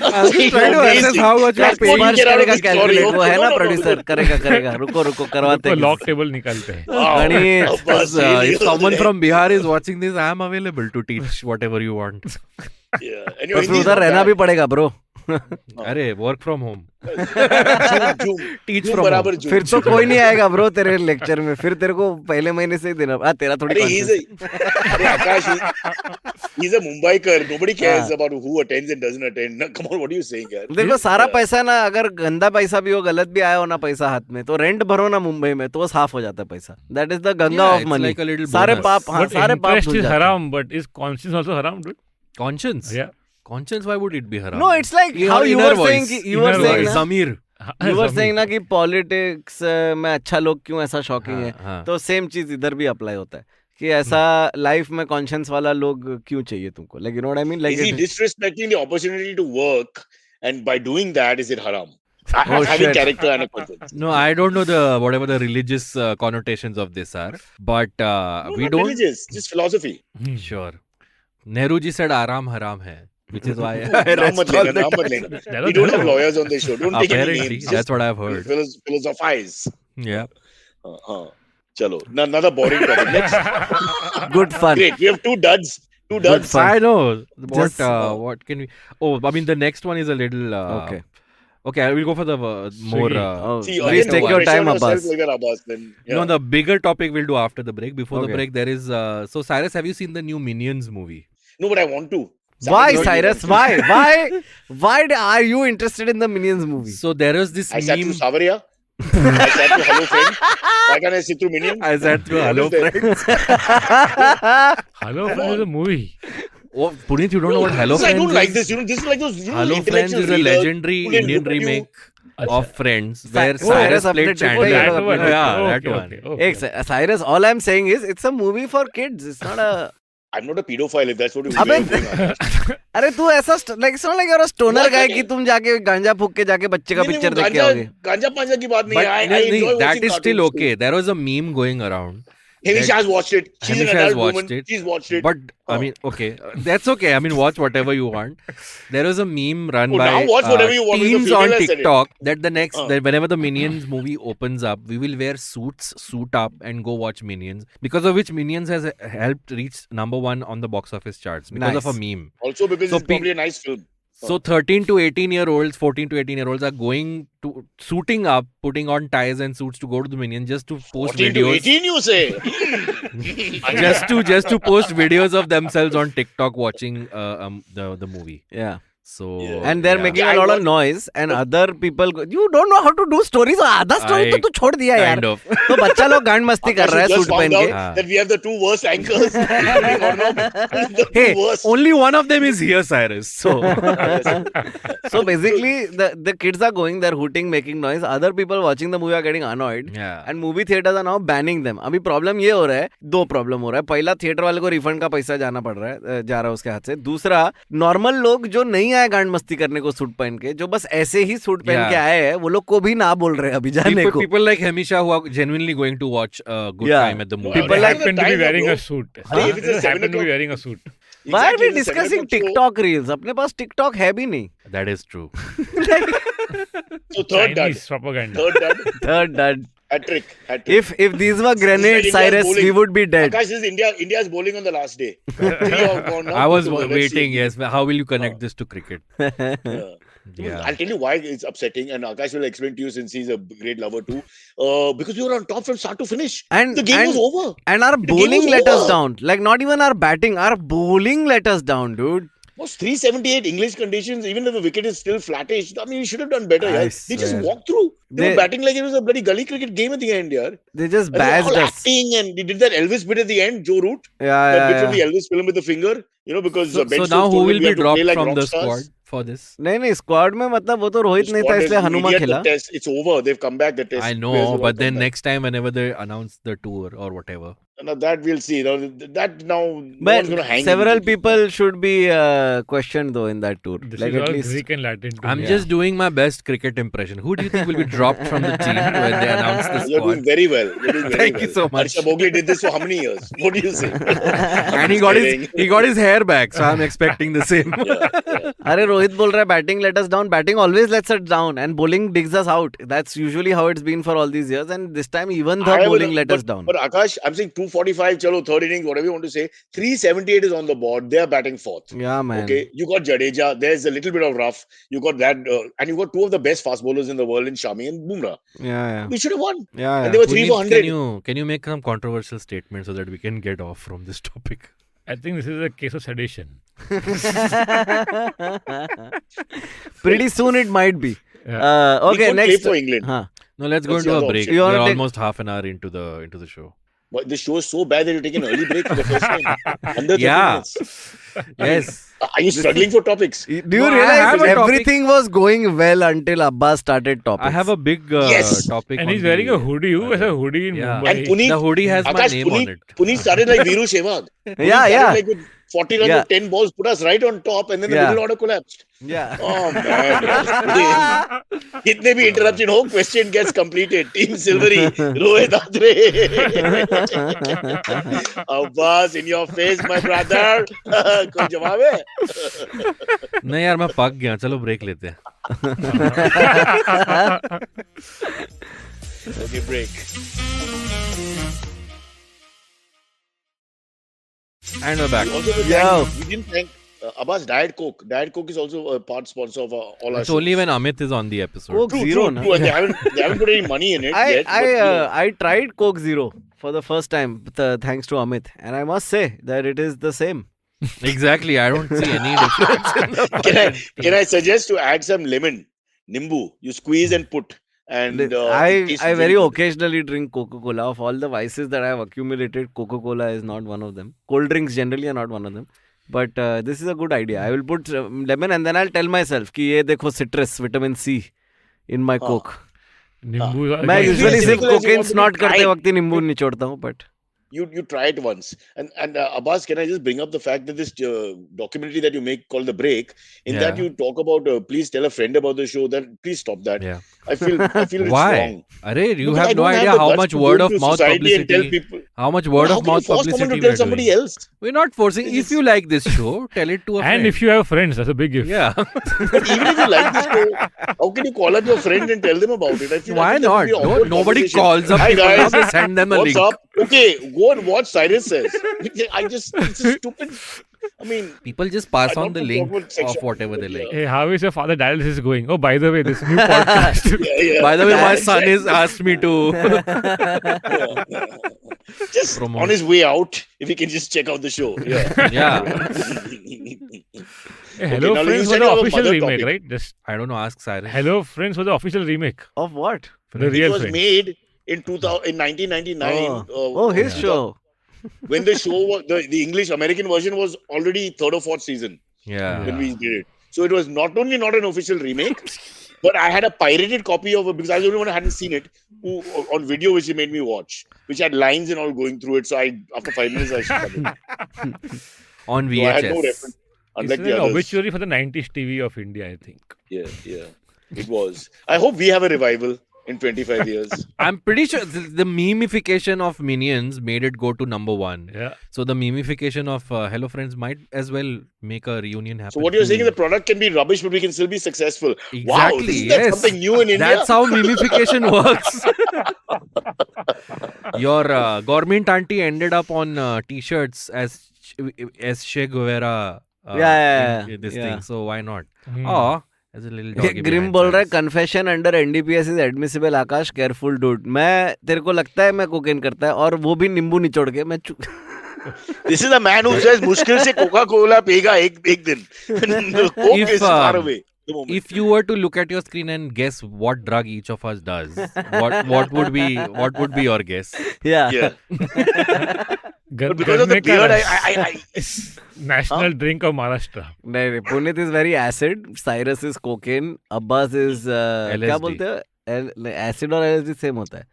I'm just trying to assess how much you are That's paying. what you get out of करेगा this story. calculate, वो है ना No, no, no, producer करेगा रुको करवाते उसको हैं log table निकालते हैं. Wow. Ganesh, Abbas, If someone really? from Bihar is watching this, I am available to teach whatever you want. Yeah. And your तो फिर Hindi is उधर not रहना bad. भी पड़ेगा ब्रो. अरे work from home. Zoom. Teach Zoom from बराबर home. Zoom. फिर तो कोई नहीं आएगा ब्रो तेरे लेक्चर में. फिर तेरे को पहले महीने से ही देना. तेरा थोड़ी Arey, Aakash, he's a Mumbaiker. Nobody cares about who attends and doesn't attend. No, come on, what are you saying, yaar? देखो सारा पैसा ना, अगर गंदा पैसा भी हो, गलत भी आया हो ना पैसा हाथ में, तो रेंट भरो ना मुंबई में, तो साफ हो जाता है पैसा. That is the Ganga Yeah, of it's money. like a little सारे bonus. पाप, हाँ, But सारे पाप interest धुल is जाते हैं. haram, but is conscience also haram, dude? Conscience? Yeah. Conscience, why would it be haram? No, it's like Your how you inner were voice. saying. You were Inner saying voice. ना, Zamir. you were saying ना कि politics में अच्छा लोग क्यों ऐसा shocking है, हाँ. तो सेम चीज इधर भी अप्लाई होता है कि ऐसा लाइफ में कॉन्शियस वाला लोग क्यों चाहिए तुमको. Like you know what I mean. Is he disrespecting the opportunity to work? And by doing that, is it haram? Having shit. character and a conscience. No, I don't know the whatever the religious connotations of this are, but No, we not don't. religious, just philosophy. Sure. Nehru ji said "Aram haram hai," which is why I Naam rest mat all lena, the naam mat time. lena. We don't have lawyers on this show. Don't take any Apparently, names. that's what I've heard. Philosophize. Yeah. Chalo. Another boring topic. Next. Good fun. Great. We have two duds. Two duds. fun. I know. Just, What can we? Oh, I mean, the next one is a little. Okay. Okay, I will go for the more. Oh, See, please again, take don't your pressure time, yourself Abbas. like an Abbas, then, yeah. No, the bigger topic we'll do after the break. Before the Okay. break, there is. So, Cyrus, have you seen the new Minions movie? No, but I want to. Why, Saturday Cyrus? morning. Why are you interested in the Minions movie? So there is this I sat through meme. Savaria. I sat through Hello Friends. Why can't I sit through Minions? I sat through What Hello is that? Friends. Hello, Friends is a movie. Oh, Punit, you don't know what Hello I Friends don't is? like this. This is like those. Hello Friends intellectual is a readers legendary who can Indian look at you. remake of Friends where Cyrus Cyrus played updated Chandler. it. That one. Yeah, Okay, that one. okay. Hey, Cyrus, all I'm saying is it's a movie for kids. It's not a. I'm not a pedophile if that's what you अबे mean. अरे तू ऐसा like it's not like you're a stoner Why guy can't कि तुम जाके गांजा फूक के जाके बच्चे का पिक्चर देख के आओगे. गांजा पांजा की बात नहीं But है. I no, enjoy that watching is still cartoons okay. There was a meme going around. Hemisha has watched it. She's an Hemisha has adult watched woman. it. She's watched it. But I mean, okay, that's okay. I mean, watch whatever you want. There was a meme run Oh, by now watch whatever you want, because the teens female on has said it. TikTok that the next that whenever the Minions movie opens up, we will wear suit up, and go watch Minions. Because of which Minions has helped reach #1 on the box office charts because of a meme. Also because So it's probably a nice film. So 13 to 18 year olds, 14 to 18 year olds are going to suiting up, putting on ties and suits to go to the Minions just to post 14 to videos. 18 you say? just to post videos of themselves on TikTok watching the movie. Yeah. So And they're making Yeah, a I lot of watch- noise and other people you don't know how to do stories. आधा story तो तू छोड़ दिया यार. kind of. तो बच्चा लोग गांड मस्ती कर रहा है Just सूट found पहन out के. that we have the two worst anchors. The Hey, two worst. only one of them is here, Cyrus. So So basically the kids are going, they're hooting, making noise. Other people watching the movie are getting annoyed. yeah. And movie theaters are now banning them. अभी problem ये हो रहा है, दो problem हो रहा है. पहला, थिएटर वाले को रिफंड का पैसा जाना पड़ रहा है, जा रहा है उसके हाथ से. दूसरा, नॉर्मल लोग जो नहीं आए गांड मस्ती करने को सूट पहन के, जो बस ऐसे ही सूट पहन Yeah. के आए हैं, वो लोग को भी ना बोल रहे हैं अभी जाने को. people like Hemisha who are genuinely going to watch a good Yeah. time at the movie. People They like happen to be time, wearing bro. a suit. Hey, if it's a They 7 happen to be o'clock- wearing a suit. Why are we Exactly, it's a 7 discussing o'clock show. TikTok reels? अपने पास TikTok है भी नहीं. That is true. So third dud. Chinese propaganda. Third dud. Third dud. Hat trick. If these were grenades, India's Cyrus, we bowling. would be dead. Akash, this is India's bowling on the last day. 3 have gone now. I was 2 to go. Let's waiting. see. Yes. How will you connect this to cricket? Yeah. Yeah. I'll tell you why it's upsetting, and Akash will explain to you since he's a great lover too. Because we were on top from start to finish. And The game was over. And our game bowling was let us over. down. Like not even our batting, our bowling let us down, dude. Was 378 English conditions, even if the wicket is still flattish. I mean, we should have done better. I Yeah. They just swear. walked through. They They- were batting like it was a bloody gully cricket game at the end, yeah. They just And they were bashed all us. acting, and they did that Elvis bit at the end, Joe Root. That bit Yeah, from the Elvis film with the finger, because So, Ben so Stokes now who told will him we be have to dropped play like from rock the stars. squad for this? नहीं squad में मतलब वो तो रोहित नहीं था Squad इसलिए is Hanuma immediate खेला. the test. It's over. They've come back. The test. I players know, will all but then come back. next time whenever they announce the tour or whatever. Now that we'll see. Now that now no But one's going to hang. several him. people should be questioned though in that tour. This Like is at all least. Greek and Latin. To I'm me. just doing my best cricket impression. Who do you think will be dropped from the team when they announce the You're doing squad? very well. You're doing very Thank well. you so much. Harsha Bhogle did this for how many years? What do you say? And he got his hair back, so I'm expecting the same. अरे रोहित बोल रहा है batting let us down. Batting always lets us down, and bowling digs us out. That's usually how it's been for all these years. And this time even the bowling let us down. But Akash, I'm saying 245, chalo, third innings, whatever you want to say. 378 is on the board. They are batting fourth. Yeah, man. Okay, you got Jadeja. There's a little bit of rough. You got that, and you got two of the best fast bowlers in the world in Shami and Bumrah. Yeah. We should have won. Yeah. And they were 3 for Puneet, 100. can you make some controversial statements so that we can get off from this topic? I think this is a case of sedition. Pretty soon it might be. Yeah. He Okay, could play next. for England. Huh. No, let's go What's the into other a break. option? You We're wanna take- almost half an hour into the show. But the show is so bad that you take an early break for the first time. Under 30 Yeah. minutes. Yes. Are you struggling for topics? Do you No, I realize have a topic. everything was going well until Abbas started topics? I have a big Yes. topic. And on he's wearing the- a hoodie. Who has a hoodie in Yeah. Mumbai? And Puneet, The hoodie has my Akash, name on Puneet, it. Puneet started like Viru Sehwag. Puneet Yeah, started yeah. Like with 40 runs Yeah. with 10 balls, put us right on top, and then the Yeah. middle order collapsed. Yeah. Oh man. Kitne bhi interruption ho, question gets completed. Team Silvery, Rohit Adre. Abbas, in your face, my brother. कोई जवाब है? नहीं यार मैं पक गया चलो break लेते हैं Okay, break. and we're back. Also, we didn't thank Abbas. Diet Coke. Diet Coke is also a part sponsor of all our It's shows. only when Amit is on the episode. Coke True, Zero. true, na? true. And they haven't put any money in it yet. but, you know. I tried Coke Zero for the first time, thanks to Amit, and I must say that it is the same. Exactly, I don't see any difference. Can I suggest to add some lemon, nimbu? You squeeze and put. And it I tastes very good. occasionally drink Coca-Cola. Of all the vices that I have accumulated, Coca-Cola is not one of them. Cold drinks generally are not one of them. But this is a good idea. I will put lemon and then I'll tell myself कि ये देखो citrus, vitamin C in my Coke. नींबू मैं usually It's सिर्फ simple as you cocaine want to snort try करते it. वक्त ही नींबू निचोड़ता हूँ. But You try it once. And Abbas, can I just bring up the fact that this documentary that you make called The Break, in that Yeah. you talk about please tell a friend about the show. That please stop that. Yeah. I feel it's Why? wrong. Arey, you Because I have no don't idea the how guts much to word go of to mouth society and tell publicity. people. How much word How of can you mouth force publicity someone to we tell are somebody doing. else? We're not forcing. If you like this show, tell it to a friend. and if you have friends, that's a big if. yeah, But even if you like this show, how can you call up your friend and tell them about it? I feel why that would not? be an No, awkward nobody conversation. calls up Hi people. guys, Now they send them a what's link. up? Okay, go and watch Cyrus says. It's a stupid. I mean, People just pass I on don't the know link what section- of whatever they like. Hey, how is your father dialysis going? Oh, by the way, this new podcast. yeah. By the way, my Yeah, son has asked me to. just Promote. on his way out, if he can just check out the show. Yeah. yeah, Hey, Hello now you Friends said was the you have a official mother remake, topic. right? Just I don't know. Ask Cyrus. Hello Friends was the official remake. of what? The It real was Friends. made in 1999. Oh, his show. When the show was the English American version was already third or fourth season Yeah. when we did it. So it was not only not an official remake, but I had a pirated copy of it because I was the only one who hadn't seen it on video, which he made me watch, which had lines and all going through it. So after 5 minutes, I shut it. On So I had no VHS. reference. It's Unlike an the others. obituary for the 90s TV of India, I think. Yeah. It was. I hope we have a revival in 25 years. I'm pretty sure the memification of Minions made it go to number 1. Yeah. So the memification of Hello Friends might as well make a reunion happen. So what you're saying is the product can be rubbish, but we can still be successful. Wow, Exactly, isn't that yes. something new in India? That's how memification works. Your government auntie ended up on T-shirts as Che Guevara. Yeah, in this yeah. thing. So why not? Hmm. Oh, as a little doggy. Grim behind बोल रहा है Cyrus. Confession under NDPS is admissible Akash careful dude. मैं तेरे को लगता है मैं cocaine करता है और वो भी नींबू निचोड़ के मैं This is a man who says मुश्किल से Coca-Cola पिएगा एक दिन. Coke If, is far away. The moment. If you were to look at your screen and guess what drug each of us does, what would be your guess? Yeah. Gar- But because of the Garne ka beard, Ras I is national drink of Maharashtra. नहीं Puneet is very acid, Cyrus is cocaine, Abbas is क्या LSD. बोलते हैं acid और LSD same होता है.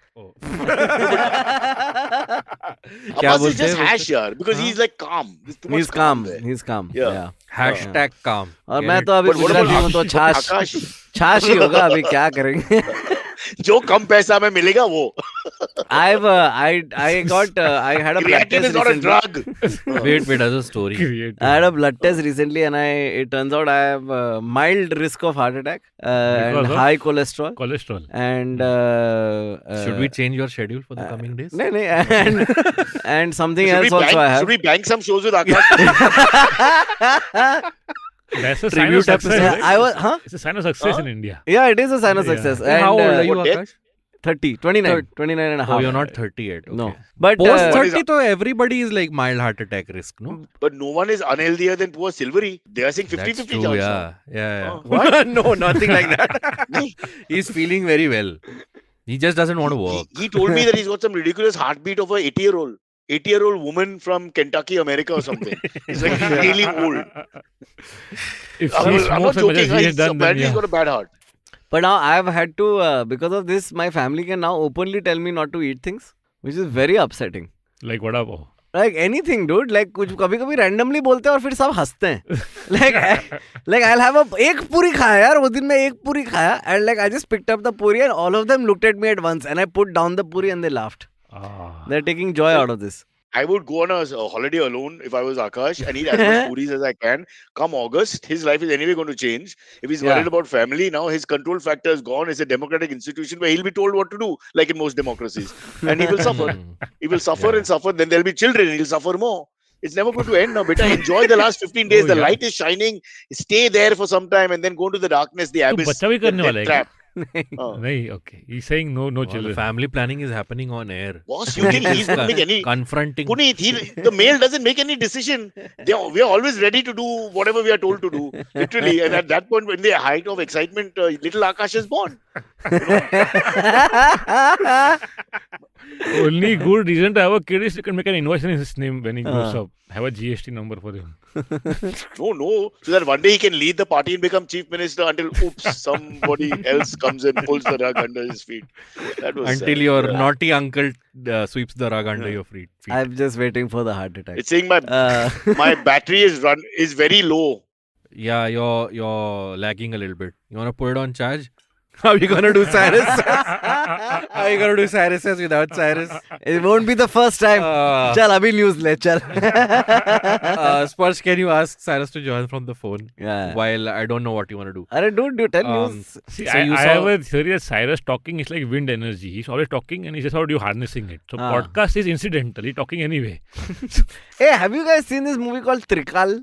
क्या Abbas is बोलते just हैं? hash यार because he's like calm. There's too much He's calm. there. He's calm. Yeah. Yeah. Hashtag calm. और Get मैं it? तो अभी But what about गुजराती हूँ तो छाछ Aakash, छाछ ही होगा. अभी क्या करेंगे? जो कम पैसा में मिलेगा वो. I had a blood Creatine test is not a recently. drug. Wait, there's a story. Creative. I had a blood test recently, and it turns out I have mild risk of heart attack and Because of? high cholesterol. Cholesterol. And Should we change your schedule for the coming days? No, and something Should else we also I have. Should we bank some shows with Aakash? That's a sign of Tribute success. episode. Right? I was, huh? It's a sign of success in India. Yeah, it is a sign of Yeah. success. Hey, how And, old are you, what death? Akash? 30, 29, 29 and a half. Oh, you're not 30 yet. Okay. No. But Post What is 30, though, everybody is like mild heart attack risk, no? But no one is unhealthier than poor Silvery. They are saying 50-50 That's chance. true, now. yeah. What? No, nothing like that. He's feeling very well. He just doesn't want to work. He told me that he's got some ridiculous heartbeat of a 80-year-old. 80-year-old woman from Kentucky, America or something. He's like really old. If I'm she not smokes as much joking. as he has done, then Apparently he's yeah. got a bad heart. But now I've had to, because of this, my family can now openly tell me not to eat things, which is very upsetting. Like vada pav. Like anything, dude. Like कुछ कभी-कभी randomly बोलते हैं और फिर सब हंसते हैं. Like I'll have एक पूरी खाया यार, वो दिन में एक पूरी खाया, and like I just picked up the puri and all of them looked at me at once and I put down the puri and they laughed. They're taking joy out of this. I would go on a holiday alone if I was Aakash and eat as much puris as I can. Come August, his life is anyway going to change. If he's worried about family, now his control factor is gone. It's a democratic institution where he'll be told what to do, like in most democracies. And he will suffer. He will suffer and suffer. Then there'll be children and he'll suffer more. It's never going to end now, beta. Enjoy the last 15 days. The light is shining. Stay there for some time and then go into the darkness, the abyss. बच्चा भी करने वाला है trap. नहीं, okay. He's saying no children. Family planning is happening on air. Boss, you think he's not make any... Confronting. Punit, the male doesn't make any decision. We are always ready to do whatever we are told to do. Literally. And at that point, when the height of excitement, little Aakash is born. Only good reason to have a kid is you can make an invoice in his name when he grows up. Have a GST number for him. No. So that one day he can lead the party and become chief minister until, oops, somebody else comes and pulls the rug under his feet. That was Until your naughty uncle sweeps the rug under your feet. I'm just waiting for the heart attack. It's saying my battery is very low. Yeah, you're lagging a little bit. You want to put it on charge? How are you going to do Cyrus? How are you going to do Cyrus without Cyrus? It won't be the first time. Chal, abhi news le, chal. Sparsh, can you ask Cyrus to join from the phone? Yeah. While I don't know what you want to do. Arre, dude, tell news. See, So I you have saw- a theory that Cyrus talking is like wind energy. He's always talking and he's just how you harnessing it. So podcast is incidental. He's talking anyway. Hey, have you guys seen this movie called Trikal?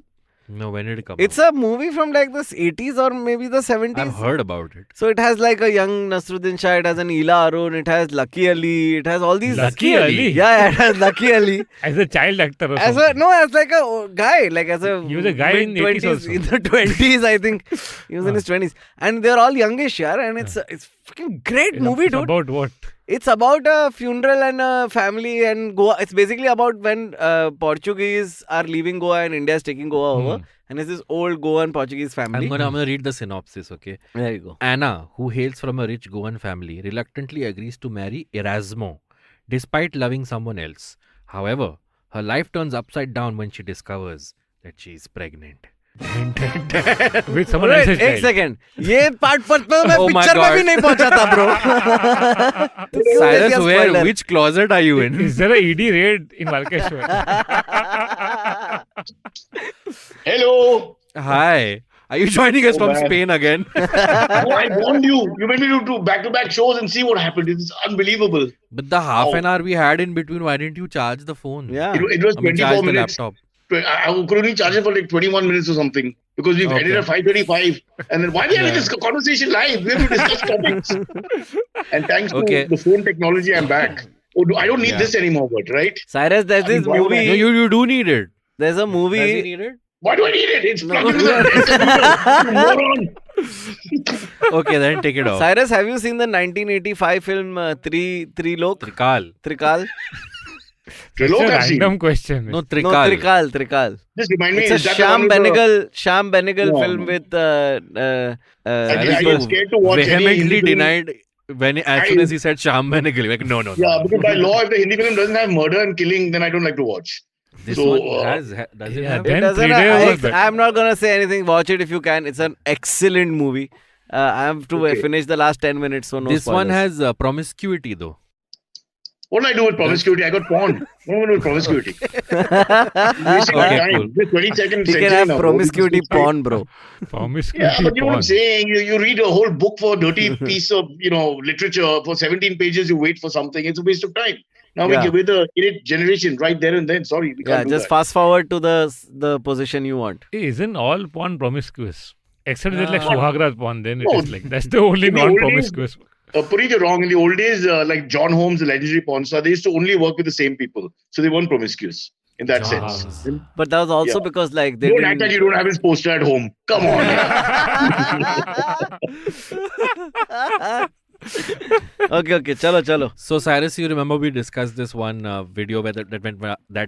No, when did it come It's out? a movie from like the 80s or maybe the 70s. I've heard about it. So it has like a young Nasruddin Shah, it has an Ila Arun, it has Lucky Ali, it has all these. Lucky Ali? Yeah, it has Lucky Ali. As a child actor or As something. as like a guy, like as a He was a guy in the 80s 20s, also. in the 20s, I think. He was in his 20s. And they're all youngish, yeah, and it's fucking great movie, It's dude. about what? It's about a funeral and a family and Goa. It's basically about when Portuguese are leaving Goa and India is taking Goa over. And it's this old Goan Portuguese family. I'm gonna read the synopsis, okay? There you go. Anna, who hails from a rich Goan family, reluctantly agrees to marry Erasmo, despite loving someone else. However, her life turns upside down when she discovers that she is pregnant. With someone Wait, else's एक child. Second ये part पर तो मैं Oh my picture में God. भी नहीं पहुंचा था bro Cyrus, which closet are you in? Is there a ED raid in Valkeshwar? Hello. Hi. Are you joining us from man. Spain again? Oh, I warned you. You made me do back-to-back shows and see what happened. It's unbelievable. But the half an hour we had in between, why didn't you charge the phone? Yeah. It was I mean, 24 charge the minutes. laptop. I could only charge it for like 21 minutes or something because we've ended at 5:35. And then why are we having this conversation live? We have to discuss topics. And thanks to the phone technology, I'm back. I don't need this anymore, but right? Cyrus, there's this why would movie. No, you do need it. There's a Does he movie. need it? Why do I need it? It's plugged into the you moron. Okay, then take it off. Cyrus, have you seen the 1985 film Trilok? Trikal. Trikal? Trilok It's a I've seen. random question. No, No, Trikal. Trikal. Just remind me. It's a is that the one Sham with Benegal No. film with I Cyrus get scared to watch any vehemently Hindi film. denied as soon as he said Sham Benegal. Like, no. Yeah, because by law, if the Hindi film doesn't have murder and killing, then I don't like to watch. This So, one does it yeah, have? then It doesn't 3 days was better. I'm not gonna say anything. Watch it if you can. It's an excellent movie. I have to finish the last 10 minutes, so no This one spoilers. has promiscuity though. What do I do with promiscuity? I got porn. What do I do with promiscuity? Wasting my Okay, time. cool. Just 20 seconds. He can have promiscuity porn, bro. Promiscuity Yeah, but you know what I'm porn. saying? You read a whole book for a dirty piece of, literature for 17 pages, you wait for something. It's a waste of time. Now we give it the idiot generation right there and then. Sorry, we Yeah, can't do just that. fast forward to the position you want. Hey, isn't all porn promiscuous? Except it's like Ah. Suhagra porn, then it No. is like that's the only In the old non-promiscuous. Puri, you're wrong. In the old days, like John Holmes, the legendary porn star, they used to only work with the same people. So they weren't promiscuous in that sense. But that was also Yeah. because like they Don't act like didn't. you don't have his poster at home. Come on. Okay, chalo. So Cyrus, you remember we discussed this one video where that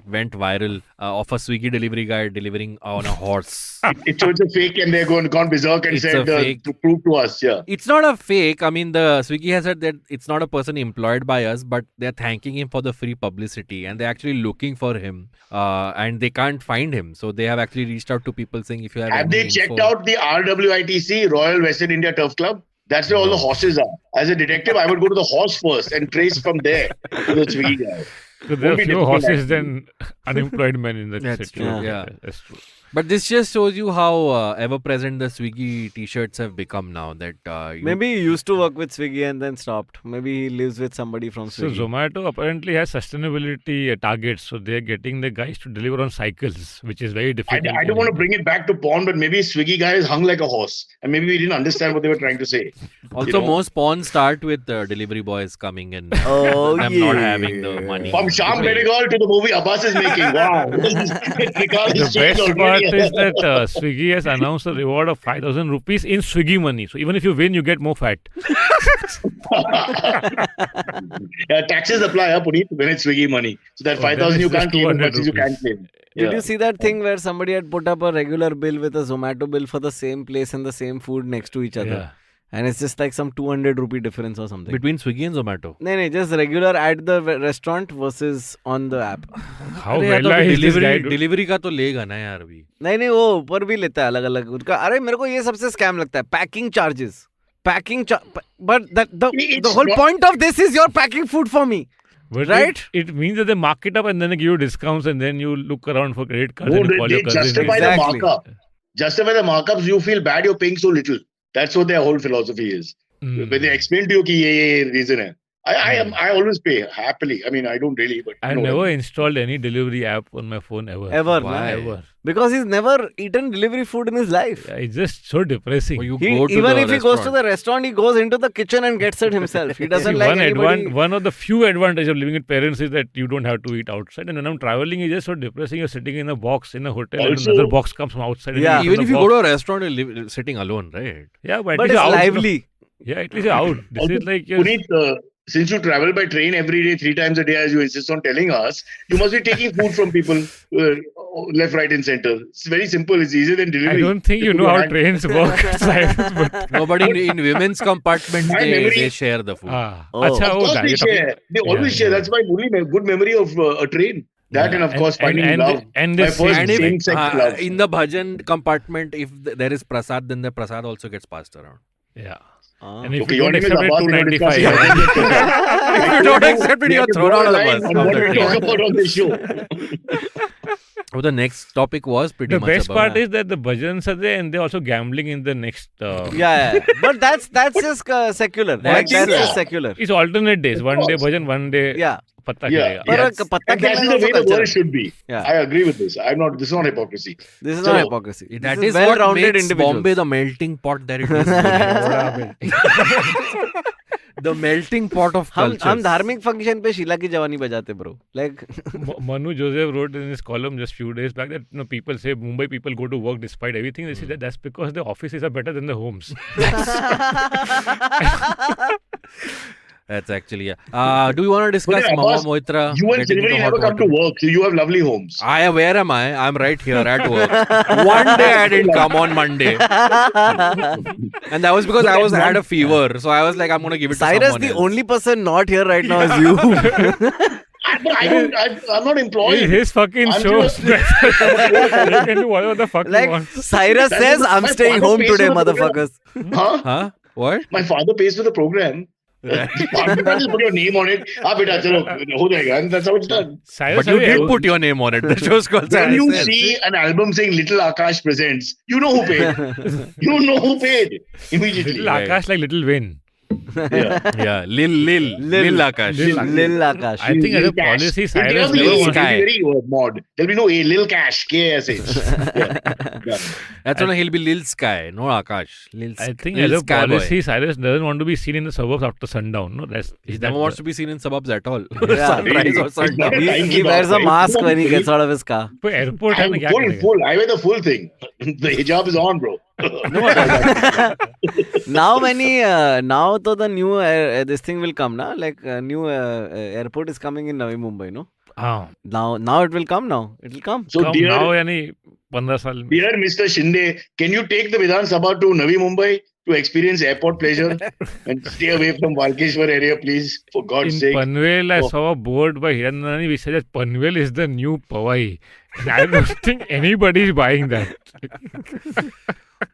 went viral of a Swiggy delivery guy delivering on a horse. It's a fake, and they're gone berserk and It's said a fake. to prove to us. Yeah. It's not a fake. I mean, the Swiggy has said that it's not a person employed by us, but they're thanking him for the free publicity, and they're actually looking for him, and they can't find him. So they have actually reached out to people saying, if you have Have any they checked info- out the RWITC, Royal Western India Turf Club? That's where all the horses are. As a detective, I would go to the horse first and trace from there to the Swiggy guy. So there are Won't be fewer difficult, horses actually. than unemployed men in that That's city. true, yeah. That's true. But this just shows you how ever-present the Swiggy t-shirts have become now. That Maybe he used to work with Swiggy and then stopped. Maybe he lives with somebody from So Swiggy. Zomato apparently has sustainability targets. So they're getting the guys to deliver on cycles, which is very I difficult. don't want to bring it back to porn, but maybe Swiggy guy is hung like a horse. And maybe we didn't understand what they were trying to say. also know. most porn start with delivery boys coming and Oh, them not having the money. From Sham Benegal to the movie Abbas is making. Wow. The best part is that Swiggy has announced a reward of 5,000 rupees in Swiggy money. So even if you win, you get more fat. Taxes apply, Punit, when it's Swiggy money. So that Oh, 5,000 then you it's just can't claim as 200 much as you can rupees. claim. Did Yeah. you see that thing where somebody had put up a regular bill with a Zomato bill for the same place and the same food next to each other? Yeah. And it's just like some 200 rupee difference or something. Between Swiggy and Zomato. No, just regular at the restaurant versus on the app. How अरे यार, well तो is this guy delivery doing? delivery का तो लेगा ना यार अभी. नहीं वो ऊपर भी लेता है अलग अलग उसका. अरे मेरे को ये सबसे स्कैम लगता है. Packing but the It's whole not- point of this is you're packing food for me. But Right? It means that they mark it up and then they give you discounts and then you look around for credit cards No, and you call they your cousin. justify Exactly. the markup. Justify the markups, you feel bad you're paying so little. That's what their whole philosophy is. Mm. When they explain to you कि ये reason है. I always pay happily. I mean, I don't really, but I no. never installed any delivery app on my phone ever. Ever, Why? na? Ever. Because he's never eaten delivery food in his life. Yeah, it's just so depressing. Or you He, go to even the if he goes to restaurant. the restaurant, he goes into the kitchen and gets it himself. He doesn't See, like anybody. one of the few advantages of living with parents is that you don't have to eat outside. And when I'm traveling, it's just so depressing. You're sitting in a box in a hotel and Also- another box comes from outside. and Yeah. you eat Even from if the you go box. to a restaurant, you're sitting alone, right? Yeah, but, But at it's least you're out. lively. Yeah, at least you're out. This Also, is like you're Punit, since you travel by train every day, 3 times a day, as you insist on telling us, you must be taking food from people left, right, and center. It's very simple. It's easier than I delivery. don't think you Just know put how your hand- trains work. Cyrus, but, No, but in women's compartments, My they memory- share the food. Oh. Acha, Of course that they you're talking- share. They always share. yeah. That's my only good memory of a train. That Yeah. and of course finding and love. and My this first And if, same-sex love. in the bhajan compartment, if there is prasad, then the prasad also gets passed around. yeah. Ah. And if Okay, you your don't name is accept it, Abbas, we're not 295. discussing. If you don't accept it, We you're have to thrown draw out a of the line bus. on From what the we train. talk about on this show. Oh, the next topic was pretty The much best about part is that the bhajans are there and they're also gambling in the next. Yeah. But that's just secular. That's- That's yeah. just secular. It's alternate days. One day course. bhajan, one day Yeah. patta Yeah. khelega. But Yes. patta And that is khelna the is way also the world culture. should be. Yeah. I agree with this. This is not hypocrisy. This is So- not hypocrisy. That This is what well-rounded makes individuals. Bombay the melting pot that it is. The melting pot of हम culture. धार्मिक function पे शीला की जवानी बजाते bro like Manu Joseph wrote in his column just few days back that people say Mumbai people go to work despite everything. They say that that's because the offices are better than the homes. That's actually, yeah. Do you want to discuss But, Mama Abbas, Moitra? You and getting into Silvery hot never come to water? work, so you have lovely homes. Where am I? I'm right here at work. One day I didn't come on Monday. And that was because I had a fever. So I was like, I'm going to give it to Sairus, someone the else. only person not here right now is you. I'm not It's employed. his fucking I'm show. just- You can do whatever the fuck you Like want. Cyrus That says, is- I'm my staying father home pays today, for the program. motherfuckers. Huh? Huh? What? My father pays for the program. You can't just put your name on it. Beta, chalo, ho jayega. And that's how it's done. Cyrus, But you have did ever- put your name on it. The show's called When you Cyrus. see an album saying Little Aakash Presents, you know who paid. You know who paid immediately. Little Aakash like Little Wayne. Yeah. Yeah, Lil Aakash. Lil Aakash. I think as a Lil Cash. policy, It'll Cyrus be never A, wants it'll be very mod. There'll be no A, Lil Cash, KSH. Yeah. That's why he'll be Lil Sky, no Akash. Lil I think Lil as a Sky policy, boy. Cyrus doesn't want to be seen in the suburbs after sundown. No, He never wants to be seen in suburbs at all. Yeah. Sunrise or It's sundown. not a time He keep wears out, a right? mask Come on, when he please. gets out of his car. airport है I'm ना क्या full, करेगा? full. I wear the full thing. The hijab is on, bro. Now now to the new this thing will come na, like new airport is coming in Navi Mumbai, no? हाँ Now it will come now. It will come. So come dear, now यानी 15 साल में dear Mr. Shinde, can you take the Vidhan Sabha to Navi Mumbai to experience airport pleasure and stay away from Walkeshwar area, please? For God's in sake. Panvel I Oh. saw a board by Hiranandani which said that Panvel is the new Powai. And I don't think anybody is buying that.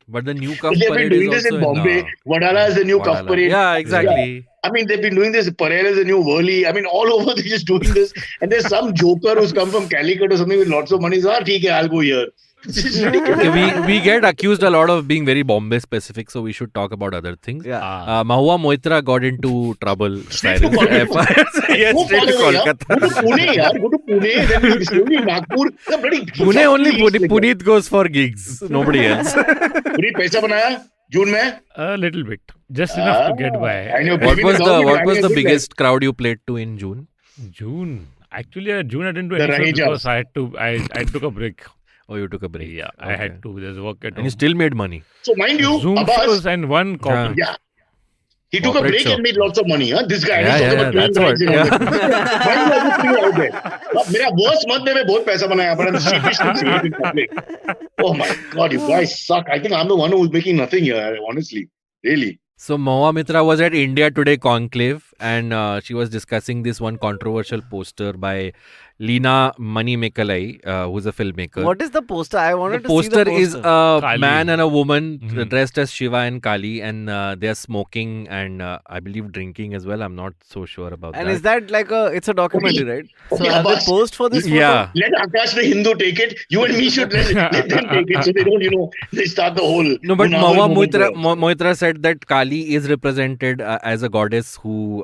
But the new cuff They've been parade doing is this also in Bombay. Vadala is the new cuff Wadala. parade. Yeah, exactly. I mean, they've been doing this. Parel is the new Worli. I mean, all over they're just doing this. And there's some joker who's come from Calicut or something with lots of money. So, okay, I'll go here. This is ridiculous. Okay, we get accused a lot of being very Bombay specific, so we should talk about other things. Yeah. Mahua Moitra got into trouble. Straight to Cyrus. Kolkata. Yes, Go straight to far away, yeah. Kolkata. Go to Pune, yaar. Go to Pune. Then you slowly Nagpur. The bloody Pune only Like Punit goes for gigs. Nobody else. Punit paisa banaya June mein. A little bit. Just enough to get by. And you're What giving was government what was a the good biggest crowd you played to in June? June. Actually, June I didn't do The any show Rangi because I had to. I took a break. Oh, you took a break. Yeah, I Okay. had to. There's work at And home. you still made money. So mind you, Zoom Abbas, shows and one corporate. yeah. He took a Corporate break show. and made lots of money. Huh? This guy. Yeah, he's talking yeah, about that's twin what- rides and all that. Mind you, everything out there. मेरा boss मत में मैं बहुत पैसा बनाया, but I'm sheepish to say it in public. Oh my God, you guys suck. I think I'm the one who's making nothing here, honestly. Really. So Mahua Mitra was at India Today conclave and she was discussing this one controversial poster by Leena Manimekalai, who's a filmmaker. What is the poster? I wanted The to see the poster is poster. a Kali. man and a woman Mhm. dressed as Shiva and Kali, and they are smoking and I believe drinking as well. I'm not so sure about And that. is that like it's a documentary, right? So Okay, have they Abbas. posed for this photo? Yeah. Let Aakash the Hindu take it. You and me should let them take it so they don't, they start the whole. No, but Munawar Mahua movement Moitra, there. Moitra said that Kali is represented as a goddess who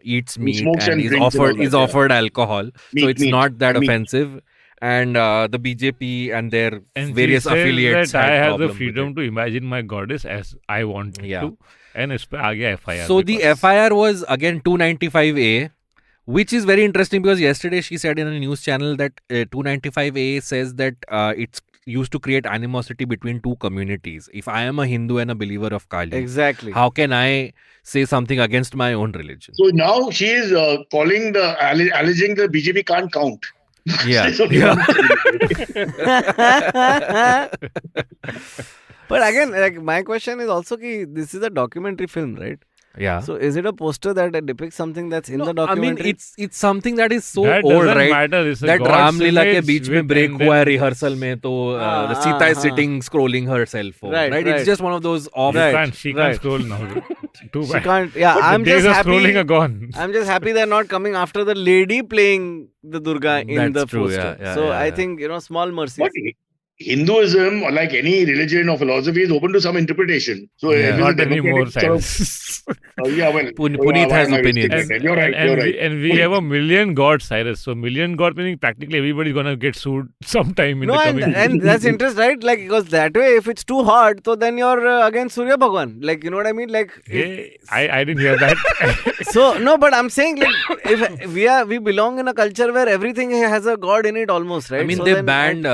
eats meat smokes and and is drinks and all offered that, is yeah. offered alcohol, so Meat, it's meat, not that meat. offensive. And the BJP and their And various she says affiliates that I had have problem the with freedom it. to imagine my goddess as I want Yeah. to. And इस पे आ गया FIR. So the because- FIR was again 295A, which is very interesting because yesterday she said in a news channel that 295A says that it's used to create animosity between two communities. If I am a Hindu and a believer of Kali, Exactly. how can I say something against my own religion? So now she is calling alleging the BJP can't count. Yeah. That's what Yeah. But again, like my question is also ki this is a documentary film, right? Yeah. So is it a poster that depicts something that's in the No, I mean, documentary? it's something that is so that old, doesn't right? matter. It's a That God's Ramlila के image बीच में with- break and हुआ है then rehearsal में तो हाँ, Sita is हाँ, sitting scrolling her cell phone, Right, right? right. It's just one of those off. you Right, can't, she right. can't scroll now. Too She bad. can't. Yeah, But I'm the days just of scrolling are happy. gone. I'm just happy they're not coming after the lady playing the Durga in That's the true, poster. yeah, So yeah, I yeah. think small mercies. But Hinduism, or like any religion or philosophy, is open to some interpretation. So Yeah. if it's a Not democratic anymore, sort of- Cyrus. yeah, well, Puneet why has am I opinions. restricting it? You're right. and, You're we, right. and we have a million gods, Cyrus. So million god meaning practically everybody's gonna get sued sometime in No, the and, coming. and that's interesting, right? Like, because that way, if it's too hard, so then you're against Surya Bhagwan. Like, you know what I mean? Like, Hey, I didn't hear that. so no, but I'm saying like, if we belong in a culture where everything has a god in it almost, right? I mean, So they then banned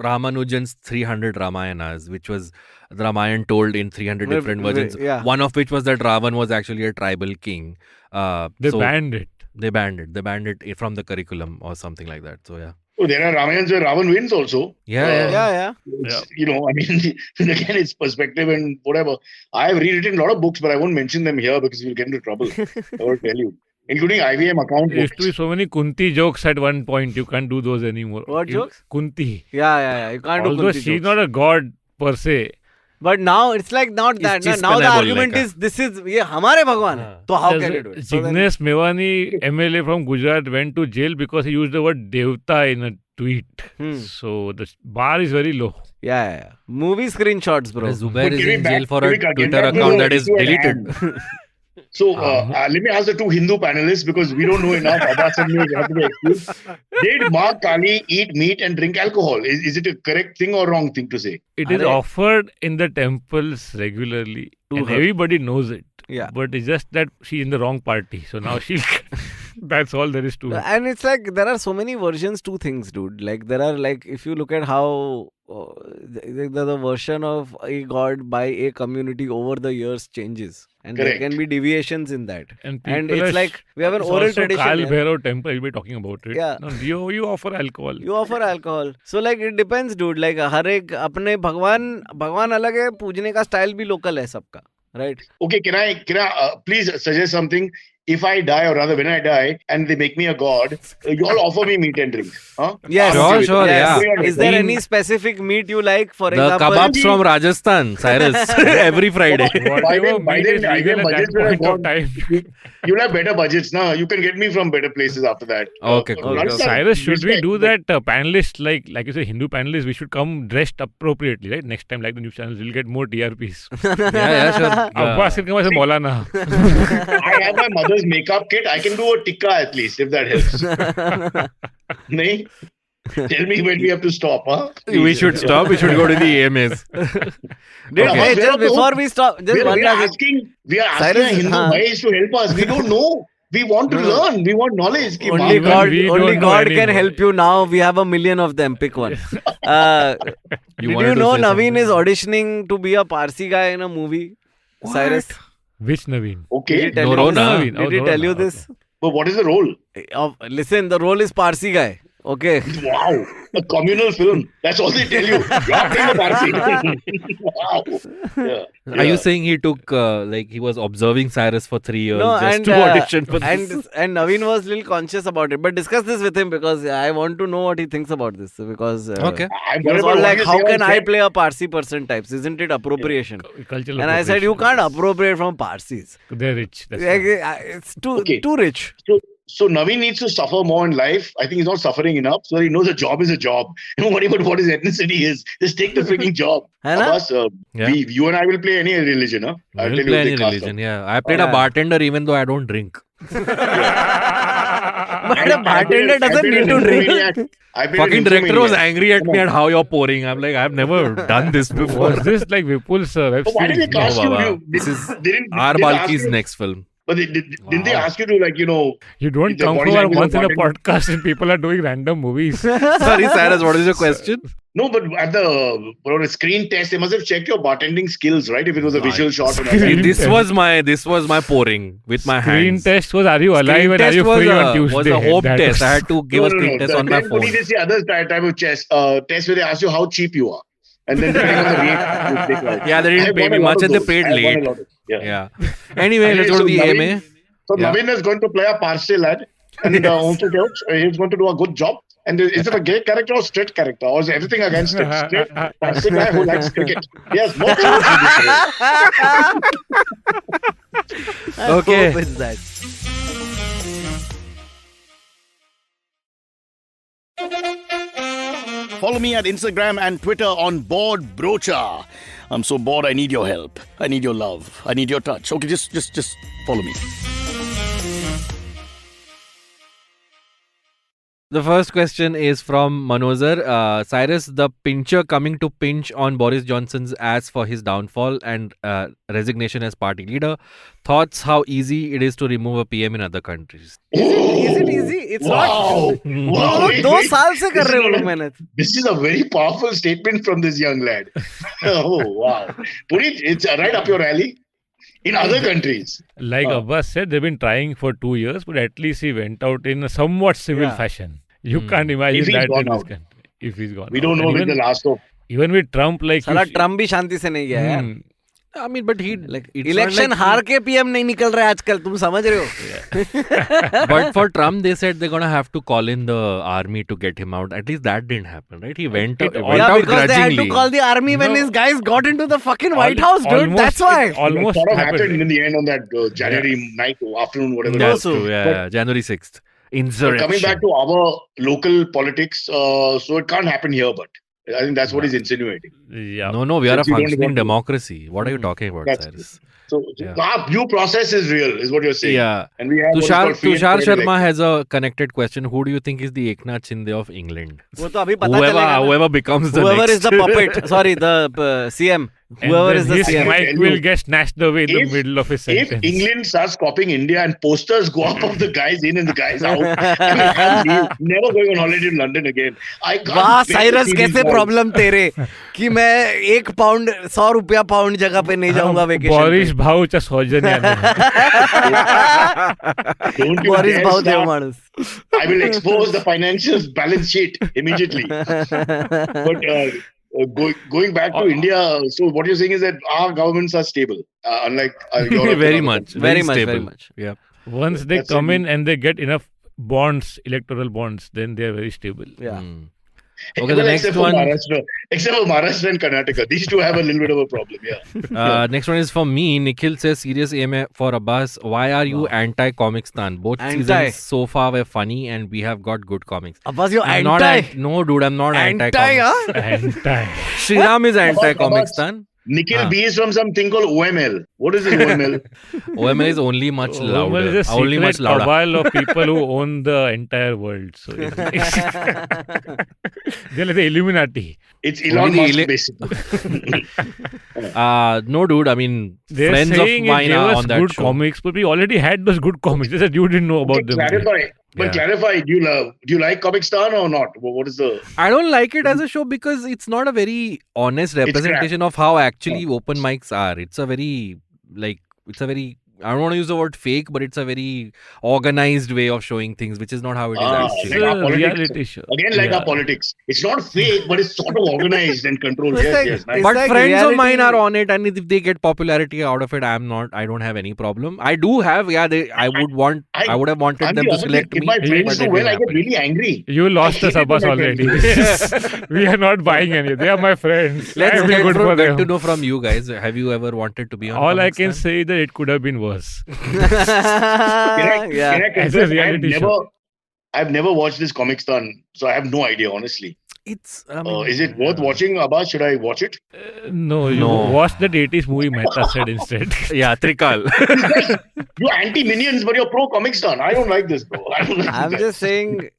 Ramanujan's 300 Ramayanas, which was the Ramayan told in 300 different versions. yeah. One of which was that Ravan was actually a tribal king. They so banned it. They banned it. They banned it from the curriculum or something like that. So yeah. So there are Ramayans where Ravan wins also. Yeah, yeah. It's, I mean, again, it's perspective and whatever. I have rewritten a lot of books, but I won't mention them here because we'll get into trouble. I will tell you, including IVM account There used books. to be so many Kunti jokes at one point. You can't do those anymore. What jokes? Kunti. Yeah. You can't do Although Kunti she's jokes. not a god per se. But now it's like not that. just Now the playable, argument like is this is ये हमारे भगवान है. तो how can you do it? So then- Jignesh Mewani, MLA from Gujarat, went to jail because he used the word Devta in a tweet. Hmm. So the bar is very low. Yeah. Movie screenshots, bro. Zubair But is can we in back- jail for can a we get Twitter back to account the that is issue at deleted. hand? So let me ask the two Hindu panelists because we don't know enough. Abbas and me have to be excused. Did Ma Kali eat meat and drink alcohol? Is it a correct thing or wrong thing to say? It is Arey. offered in the temples regularly. To And her. everybody knows it. Yeah. But it's just that she's in the wrong party. So now she'll That's all there is to it. And it's like there are so many versions to things, dude. Like there are like if you look at how the version of a god by a community over the years changes, and there Correct. can be deviations in that. And And people it's are like we have an it's oral also tradition. Kal here. Bhairav temple. We'll be talking about it. Yeah. No, you offer alcohol. You offer alcohol. So like it depends, dude. Like हर एक अपने भगवान अलग है, पूजने का style भी local है सबका, right? Okay, can I please suggest something? If I die, or rather when I die, and they make me a god, you all offer me meat and drink. Huh? Yes. Sure, Yes. yeah. Is there In- any specific meat you like? For The example, kebabs from Rajasthan, Cyrus, every Friday. Whatever By meat then, is I legal get at that budgets when I point of want. time. You'll have better budgets now. You can get me from better places after that. Okay, cool. Rajasthan, Cyrus, should we respect, do but- that panelists like you say Hindu panelists? We should come dressed appropriately, right? Next time, like the news channels, we'll get more TRPs. Yeah, sure. Abbas can come as a Maulana. I have my mother's makeup kit. I can do a tikka at least, if that helps. Nahi? Tell me when we have to stop, huh? We should stop. We should go to the AMAs. Dude, Okay. hey, Where just are the- before we stop, just one We are last. asking Cyrus, a Hindu हाँ. boys to help us. We don't know. We want to learn. We want knowledge. Ki Only Even God, we only don't know God can anymore. help you now. We have 1 million of them. Pick one. Did you wanted to know say Naveen is something? auditioning to be a Parsi guy in a movie? Cyrus, Which Naveen? did he Okay. tell you Norona. this? Did he tell you this? But what is the role? Listen, the role is Parsi guy. Okay. Wow. A communal film. That's all they tell you. You're playing a Parsi. Wow. Yeah. Are you saying he took, he was observing Cyrus for 3 years No, just and, to audition for this? and Naveen was little conscious about it. But discuss this with him because I want to know what he thinks about this. Because Okay. I'm he was worried all about like, what how you can say on I set. play a Parsi person types? Isn't it appropriation? Cultural And I said, you can't appropriate from Parsis. They're rich. That's Like, why. it's too Okay. too rich. So Naveen needs to suffer more in life. I think he's not suffering enough. So he knows a job is a job. Whatever what his ethnicity is, just take the freaking job. है ना? Abbas, Yeah. you and I will play any religion, huh? I'll We'll tell you play if they any cast religion, out. yeah. I played a Yeah. bartender even though I don't drink. But a bartender doesn't need to drink. Fucking director was angry at me at how you're pouring. I'm like, I've never done this before. Was this like Vipul's web But why did they series? cast you? Baba. You- This is didn't R. ask Balki's you- next film. But didn't they Wow. ask you to You don't The come body for language once in a of bartender. podcast and people are doing random movies. Sorry, Cyrus, what is your question? No, but at the for a screen test, they must have checked your bartending skills, right? If it was a visual shot. And all that. Screen This test. was my pouring with my Screen hands. test was, are you alive Screen and are test you free on was Tuesday? a hope That test. was- I had to give a screen test on my Then phone. Punit is the other type of test where they ask you how cheap you are. And then depending on the rate, you take like. Yeah, they didn't I've pay won me a lot much of and they those. paid I've won a late. lot of- Yeah. Yeah. Anyway, let's go to the Naveen- AMA. So Yeah. Naveen is going to play a Parsi lad. And also he's going to do a good job. And is it a gay character or straight character? Or is everything against it? Straight Parsi guy who likes cricket. Yes, more chance in this race. Okay. Hope it's that. Follow me at Instagram and Twitter on Bored Brocha. I'm so bored, I need your help. I need your love. I need your touch. Okay, just follow me. The first question is from Manozar. Cyrus, the pincher coming to pinch on Boris Johnson's ass for his downfall and resignation as party leader. Thoughts how easy it is to remove a PM in other countries? Is it easy? It's Wow. not. Wow. Wait, 2 wait. साल से कर This रहे is वो लोग not- मेहनत. This is a very powerful statement from this young lad. Oh, wow. Punit, it's right up your alley. In other countries. Like Abbas said, they've been trying for 2 years, but at least he went out in a somewhat civil Yeah. fashion. You can't imagine If he's that gone in this out. country. If he's gone We out. don't know And with the last of. even with Trump, like साला you- Trump भी शांति से नहीं गया यार. I mean, but he like election हार के PM नहीं निकल रहा है आजकल, तुम समझ रहे हो? But for Trump, they said they're gonna have to call in the army to get him out. At least that didn't happen, right? He went out Yeah, out because they had to grudgingly. call the army when No. his guys got into the fucking Al- White House, dude. almost- That's why. it almost sort of happened. happened in the end on that January night or afternoon, whatever it That's was. true. Yeah, But- yeah. January 6th. But Insurrection. coming back to our local politics, so it can't happen here, but I think that's what he's insinuating. Yeah. No, we are a Since you don't functioning want to- democracy. What are you talking about, That's Cyrus? So Yeah. our due process is real, is what you're saying. Yeah. And we have what is Tushar called free and Sharma fair election. has a connected question. Who do you think is the Eknath Shinde of England? वो तो अभी पता चलेगा ना. Whoever becomes the Whoever next. is the puppet, sorry, the CM, Whoever is the his CM. mic will get snatched away in the middle of his If sentence. England starts copying India and posters go up of the guys in and the guys out, I'm never going on holiday to London again. I can't वाह bear to Cyrus see कैसे these guys. Problem तेरे कि मैं 1 pound 100 रुपया pound जगह पे नहीं जाऊंगा Boris वेकेशन भाऊच्या सौजन्याने. Don't you बोरिस dare भाऊ देव start. माणूस I will expose the financial balance sheet immediately. But going back to India, so what you're saying is that our governments are stable, unlike Europe. and very other much. countries. very much stable. very much Yeah. Once they That's come it. in and they get enough bonds, electoral bonds, then they are very stable. yeah Okay, the Well, next except one. for Maharashtra and Karnataka, these two have a little bit of a problem. Yeah. Next one is for me. Nikhil says, serious aim for Abbas. Why are you anti-Comicstan? Both Anti. seasons so far were funny and we have got good comics. Abbas you're I'm not anti no, dude, I'm not anti anti-comics. huh? Anti. Shriram is anti-Comicstan. Nikhil B is from something called OML. What is this OML? OML is only much Omal louder. is a Only much secret louder. cabal of people who own the entire world. So they're like the Illuminati. It's Elon Only Musk, the basically. No, dude, I mean, They're friends of saying it mine gave are us on that good show. comics, but we already had those good comics. Just that you didn't know about Okay, them. clarify. But Yeah. clarify, do you like Comicstan or not? What is the... I don't like it as a show because it's not a very honest representation of how actually open mics are. It's a very I don't want to use the word fake, but it's a very organized way of showing things, which is not how it is It's actually. like our a politics. reality show. Again, like our politics. It's not fake, but it's sort of organized and controlled. It's Yes, like- yes. Nice. it's But like friends of reality- mine are on it, and if they get popularity out of it, I don't have any problem. I do have, I would have wanted I'm them the to opposite. select If me. my but friends it do well, didn't I get happen. really angry. You lost I us, hate it Abbas, when my already. We are not buying any. They are my friends. Let's I'm good for get to them. know from you guys. Have you ever wanted to be on All I can Comicstan? say is that it could have been worse. yeah Can I As a confess, reality show. I've never watched this Comicstan, so I have no idea, honestly. It's. I mean, Is it worth watching, Abbas? Should I watch it? No, you No. watch that 80s movie Mehta said instead. Yeah, Trikal. You're anti-Minions, but you're pro-Comicstan. I don't like this, bro. I don't like I'm this. just saying,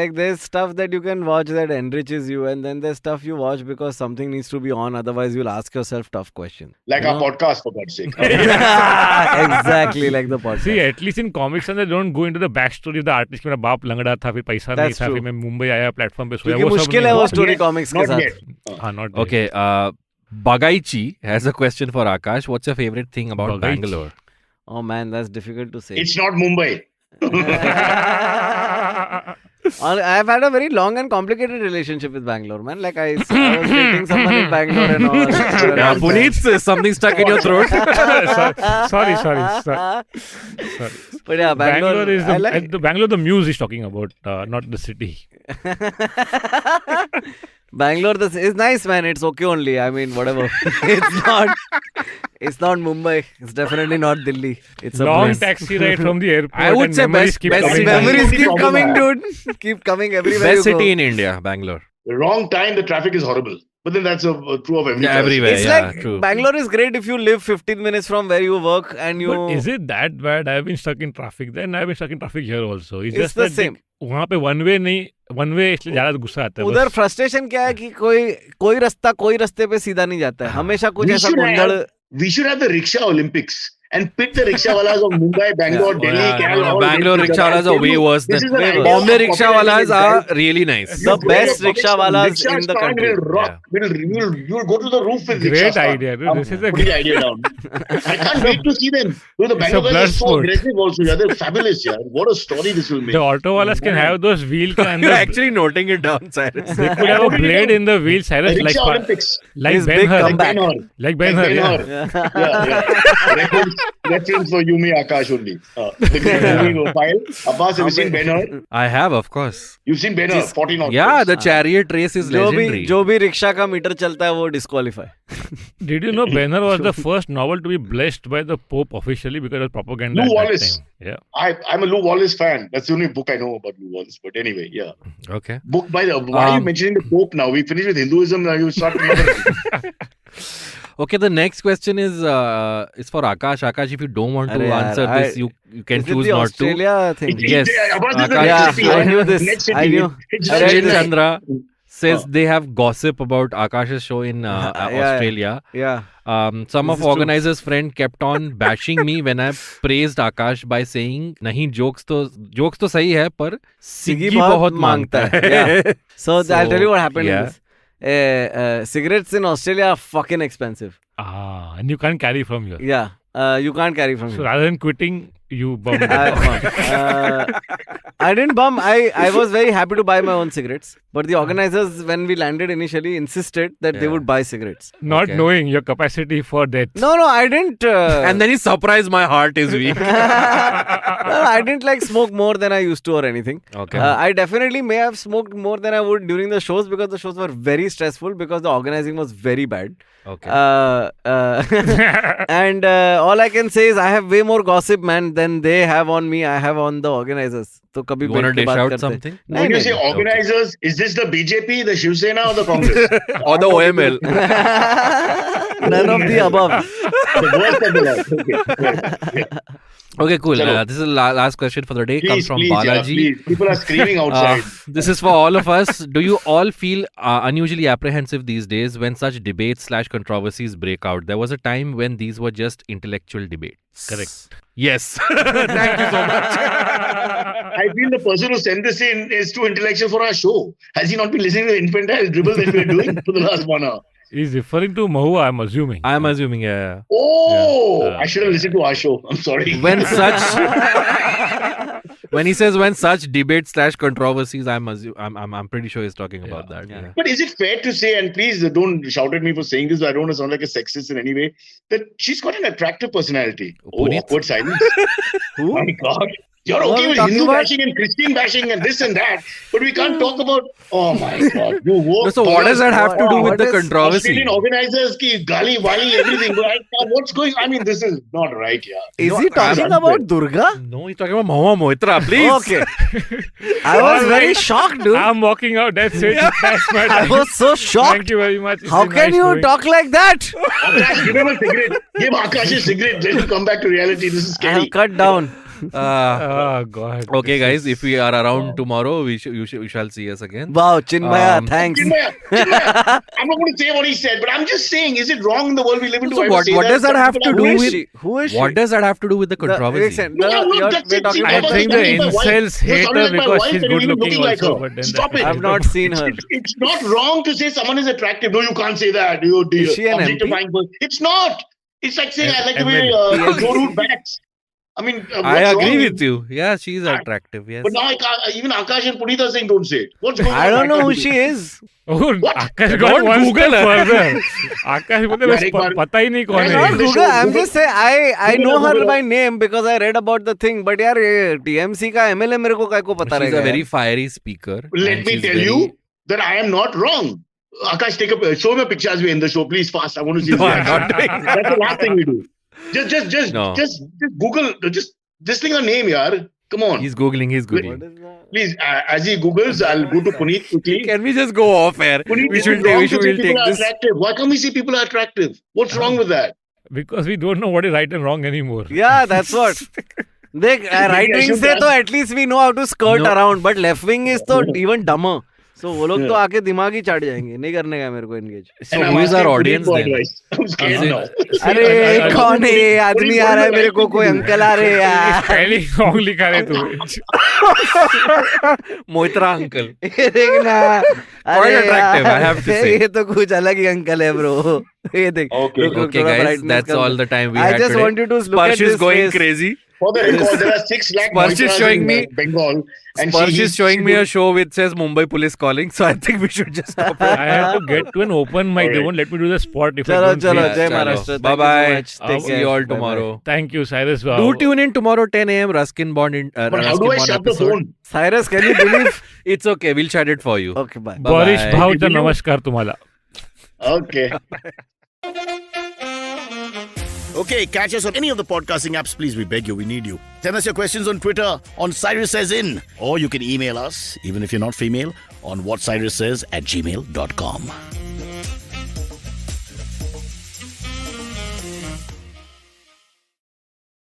like there's stuff that you can watch that enriches you, and then there's stuff you watch because something needs to be on. Otherwise, you'll ask yourself tough questions. Like you our know? podcast, for God's sake. Exactly like the podcast. See, at least in comics, and they don't go into the backstory of the artist. मेरा बाप लंगड़ा था, फिर पैसा नहीं That's था, true. फिर मैं मुंबई आया प्लेटफॉर्म पे सोया. क्योंकि वो सब मुश्किल नहीं है वो हुआ. story Yet. comics के Not साथ. yet. हाँ, not yet. Okay, Bagaichi has a question for Akash. What's your favorite thing about Bagaichi. Bangalore? Oh man, that's difficult to say. It's not Mumbai. I've had a very long and complicated relationship with Bangalore, man. Like I was dating someone in Bangalore and all. Yeah, Punit, is something stuck in your throat? sorry. But yeah, Bangalore, Bangalore is I like. the Bangalore. The muse is talking about, not the city. Bangalore is nice, man. It's okay only. I mean, whatever. It's not Mumbai. It's definitely not Delhi. It's a Long place. taxi ride from the airport. I would and say memories best- keep best coming city. back. Memories keep Problem coming, है. dude. Keep coming everywhere. Best you go. city in India, Bangalore. The wrong time, the traffic is horrible. But then that's true of every Yeah, place. everywhere. It's Yeah, like true. Bangalore is great if you live 15 minutes from where you work and you. But is it that bad? I've been stuck in traffic. Then I've been stuck in traffic here also. It's It's just the that same. वहाँ पे one way नहीं, one way इसलिए ज्यादा गुस्सा आता है. उधर बस. फ्रस्ट्रेशन क्या है कि कोई रास्ते पे सीधा नहीं जाता है. हमेशा कुछ We ऐसा should कुंडल. We should have the rickshaw Olympics and pit the rickshawalas of Mumbai, Bangalore, Yeah. Delhi, Kerala. all Bangalore against each rickshawalas other. are way worse This than is an idea Bombay of rickshawalas popularity, are really nice. The You best go to rickshawalas rickshaw in the stand country. will rock. You'll go to the roof with Great rickshaw stand. idea, dude. This is a Put the idea down. I can't wait to see them. The It's a Bangalore guys blood are so sport. aggressive also. Yeah. They're fabulous. Yeah. What a story this will make. The auto walas can have those wheel के You're अंदर. actually noting it down, Cyrus. They could have a blade in the wheel, Cyrus, like Rickshaw Olympics. His Ben big Hur. comeback. Ben-Hur. Like Ben Hur, Ben-Hur. yeah. Yeah. Reference for Yumi Akash only. The great movie file. Abbas, have you seen Ben-Hur? I have, of course. You've seen Ben-Hur? 14 October. Yeah, the chariot race is legendary. जो भी rickshaw का metre चलता है वो disqualify. Did you know Ben Hur was the first novel to be blessed by the Pope officially because of propaganda Lou at Wallace. that time? Yeah. I'm a Lou Wallace fan. That's the only book I know about Lou Wallace. But anyway, yeah. Okay. Book by the. Why are you mentioning the Pope now? We finished with Hinduism. Now you start another. Okay, the next question is for Akash. Akash, if you don't want to Arey yaar, answer this, you can Is it choose the not Australia thing? Yes. Abbas is the Akash, next city. I knew this. Next city. I knew. It's I to. read Jai this. Chandra says they have gossip about Akash's show in Australia. Yeah. Some This of is true. organizers' friend kept on bashing me when I praised Akash by saying, "नहीं jokes तो सही है पर सिग्गी बहुत मांगता है." Yeah. So, I'll So, tell you what happened yeah. in this. Cigarettes in Australia are fucking expensive. And you can't carry from here. Yeah. You can't carry from So here. rather than quitting, you bummed it. I didn't bum. I was very happy to buy my own cigarettes. But the organizers, when we landed initially, insisted that they Yeah. would buy cigarettes. Not Okay. knowing your capacity for death. No, I didn't. And then he surprised my heart is weak. No, I didn't like smoke more than I used to or anything. Okay. I definitely may have smoked more than I would during the shows because the shows were very stressful because the organizing was very bad. Okay. And all I can say is I have way more gossip, man, than they have on me. I have on the organizers. So kabhi You want to बैठ के dish बात out करते हैं. something? नहीं, When you नहीं, say नहीं. organizers, is this the BJP, the Shiv Sena, or the Congress? Or the OML. None of the above. The worst of the lot. Okay. Okay, cool. Chalo. This is the last question for the day. Comes Please, from please, yeah, Balaji. please. People are screaming outside. This is for all of us. Do you all feel unusually apprehensive these days when such debates/controversies break out? There was a time when these were just intellectual debates. Correct. Yes. Thank you so much. I feel the person who sent this in is too intellectual for our show. Has he not been listening to the infantile dribble that we're doing for the last 1 hour? He's referring to Mahua, I'm assuming. I'm assuming, yeah. Oh, Yeah. I should have listened to our show. I'm sorry. When he says when such debates/controversies, I'm pretty sure he's talking about that. Yeah. Yeah. But is it fair to say, and please don't shout at me for saying this, but I don't want to sound like a sexist in any way, that she's got an attractive personality? Oh, Punit? awkward silence. Who? My God. You're What are okay we with talking Hindu about? bashing and Christian bashing and this and that, but we can't talk about, oh my God, you woke No, so what does that have to do with What the is controversy? Australian organizers ki gali wali everything. What's going? I mean, this is not right, yeah. Is No, he talking I'm- about Durga? No, he's talking about Mahua Moitra, please. Okay. I was very shocked, dude. I'm walking out. That's it. That's my I time. was so shocked. Thank you very much. It's How been can nice you knowing- talk like that? Akash, give him a cigarette. Give Akash a cigarette. Let him come back to reality. This is I scary. have cut down. Oh, God. Okay, guys, if we are around tomorrow, we shall see us again. Wow, Chinmaya, Um, thanks. Chinmaya, I'm not going to say what he said, but I'm just saying, is it wrong in the world we live in? So to what- ever say what does that Some have people to are do Who is with- she? Who is she? What does that have to do with the controversy? Listen, No, no, we're that's it. talking See, I about think the the sounding like my incels wife. You're hate sounding her like my because wife she's and good you're looking looking like also. her. But then Stop that- it. I've not seen her. It's not wrong to say someone is attractive. No, you can't say that. You Is she an objectifying person. It's not. It's like saying I like the way Joe Root bats. I mean, I what's agree wrong? with you. Yeah, she's attractive. Yes. But now even Akash and Punit are saying don't say it. What's going on? I don't know who can't she do it. is. Oh, What? Akash Don't got one Google step her. further. आकाश बोले यार, बस एक बार- पता ही नहीं कौन यार, है Not in the Google. show, I'm Google- just saying I Google know her Google. by name because I read about the thing. But यार ये TMC का MLA मेरे को काय को पता She's रहेगा a very यार. fiery speaker. Let and me she's tell very- you that I am not wrong. Akash, show me a picture as we end the show, please, fast. I want to see. No, his I'm reaction. not doing that. That's the last thing we do. Just No. Google. Just think a name, yaar. Come on, He's googling. He's What googling. is that? please. As he googles, I'll go to Punit quickly. Can we just go off air? Punit, We is should it wrong to say take people are this. attractive? Why can't we see people are attractive? What's wrong with that? because we don't know what is right and wrong anymore. Yeah, that's what. देख right wing से तो at least we know how to skirt No. around, but left wing is तो even dumber. So वो लोग तो आके दिमाग ही चाट जाएंगे. नहीं करने का मेरे को engage. So And I'm who is our asking Punit audience for then? advice. I'm scared Is it- now. अरे कौन है ये आदमी आ रहा है मेरे को कोई अंकल आ रहे हैं यार. पहले ही wrong लिखा है तू. Moitra uncle. ये देखना. Quite attractive, I have to say. ये तो कुछ अलग ही अंकल है bro. ये देख. Okay. रुक, रुक, Okay, थोड़ा guys, brightness that's come all कर. the time we I had just today. want you to look Sparsh at is this going face. crazy. For the record, there are 6 lakh Sparsh is Moitras showing in me- Bengal, and Sparsh she is showing me a show which says Mumbai Police calling, so I think we should just stop it. I have to get to an open mic. They Alright. won't let me do the spot if I चलो don't चलो say. जय चलो. Maharashtra. Bye-bye. Take See care. you all Bye-bye. tomorrow. Thank you, Cyrus. Wow. Do tune in tomorrow 10 a.m. Ruskin Bond in But how Ruskin do I Bond shut the episode. phone? Cyrus, can you believe? It's okay. We'll chat it for you. Okay, bye. Boris Bye-bye. भावचा Did you- नमस्कार तुम्हाला. Okay. Okay, catch us on any of the podcasting apps, please. We beg you, we need you. Send us your questions on Twitter on Cyrus Says In. Or you can email us, even if you're not female, on whatcyrussays@gmail.com.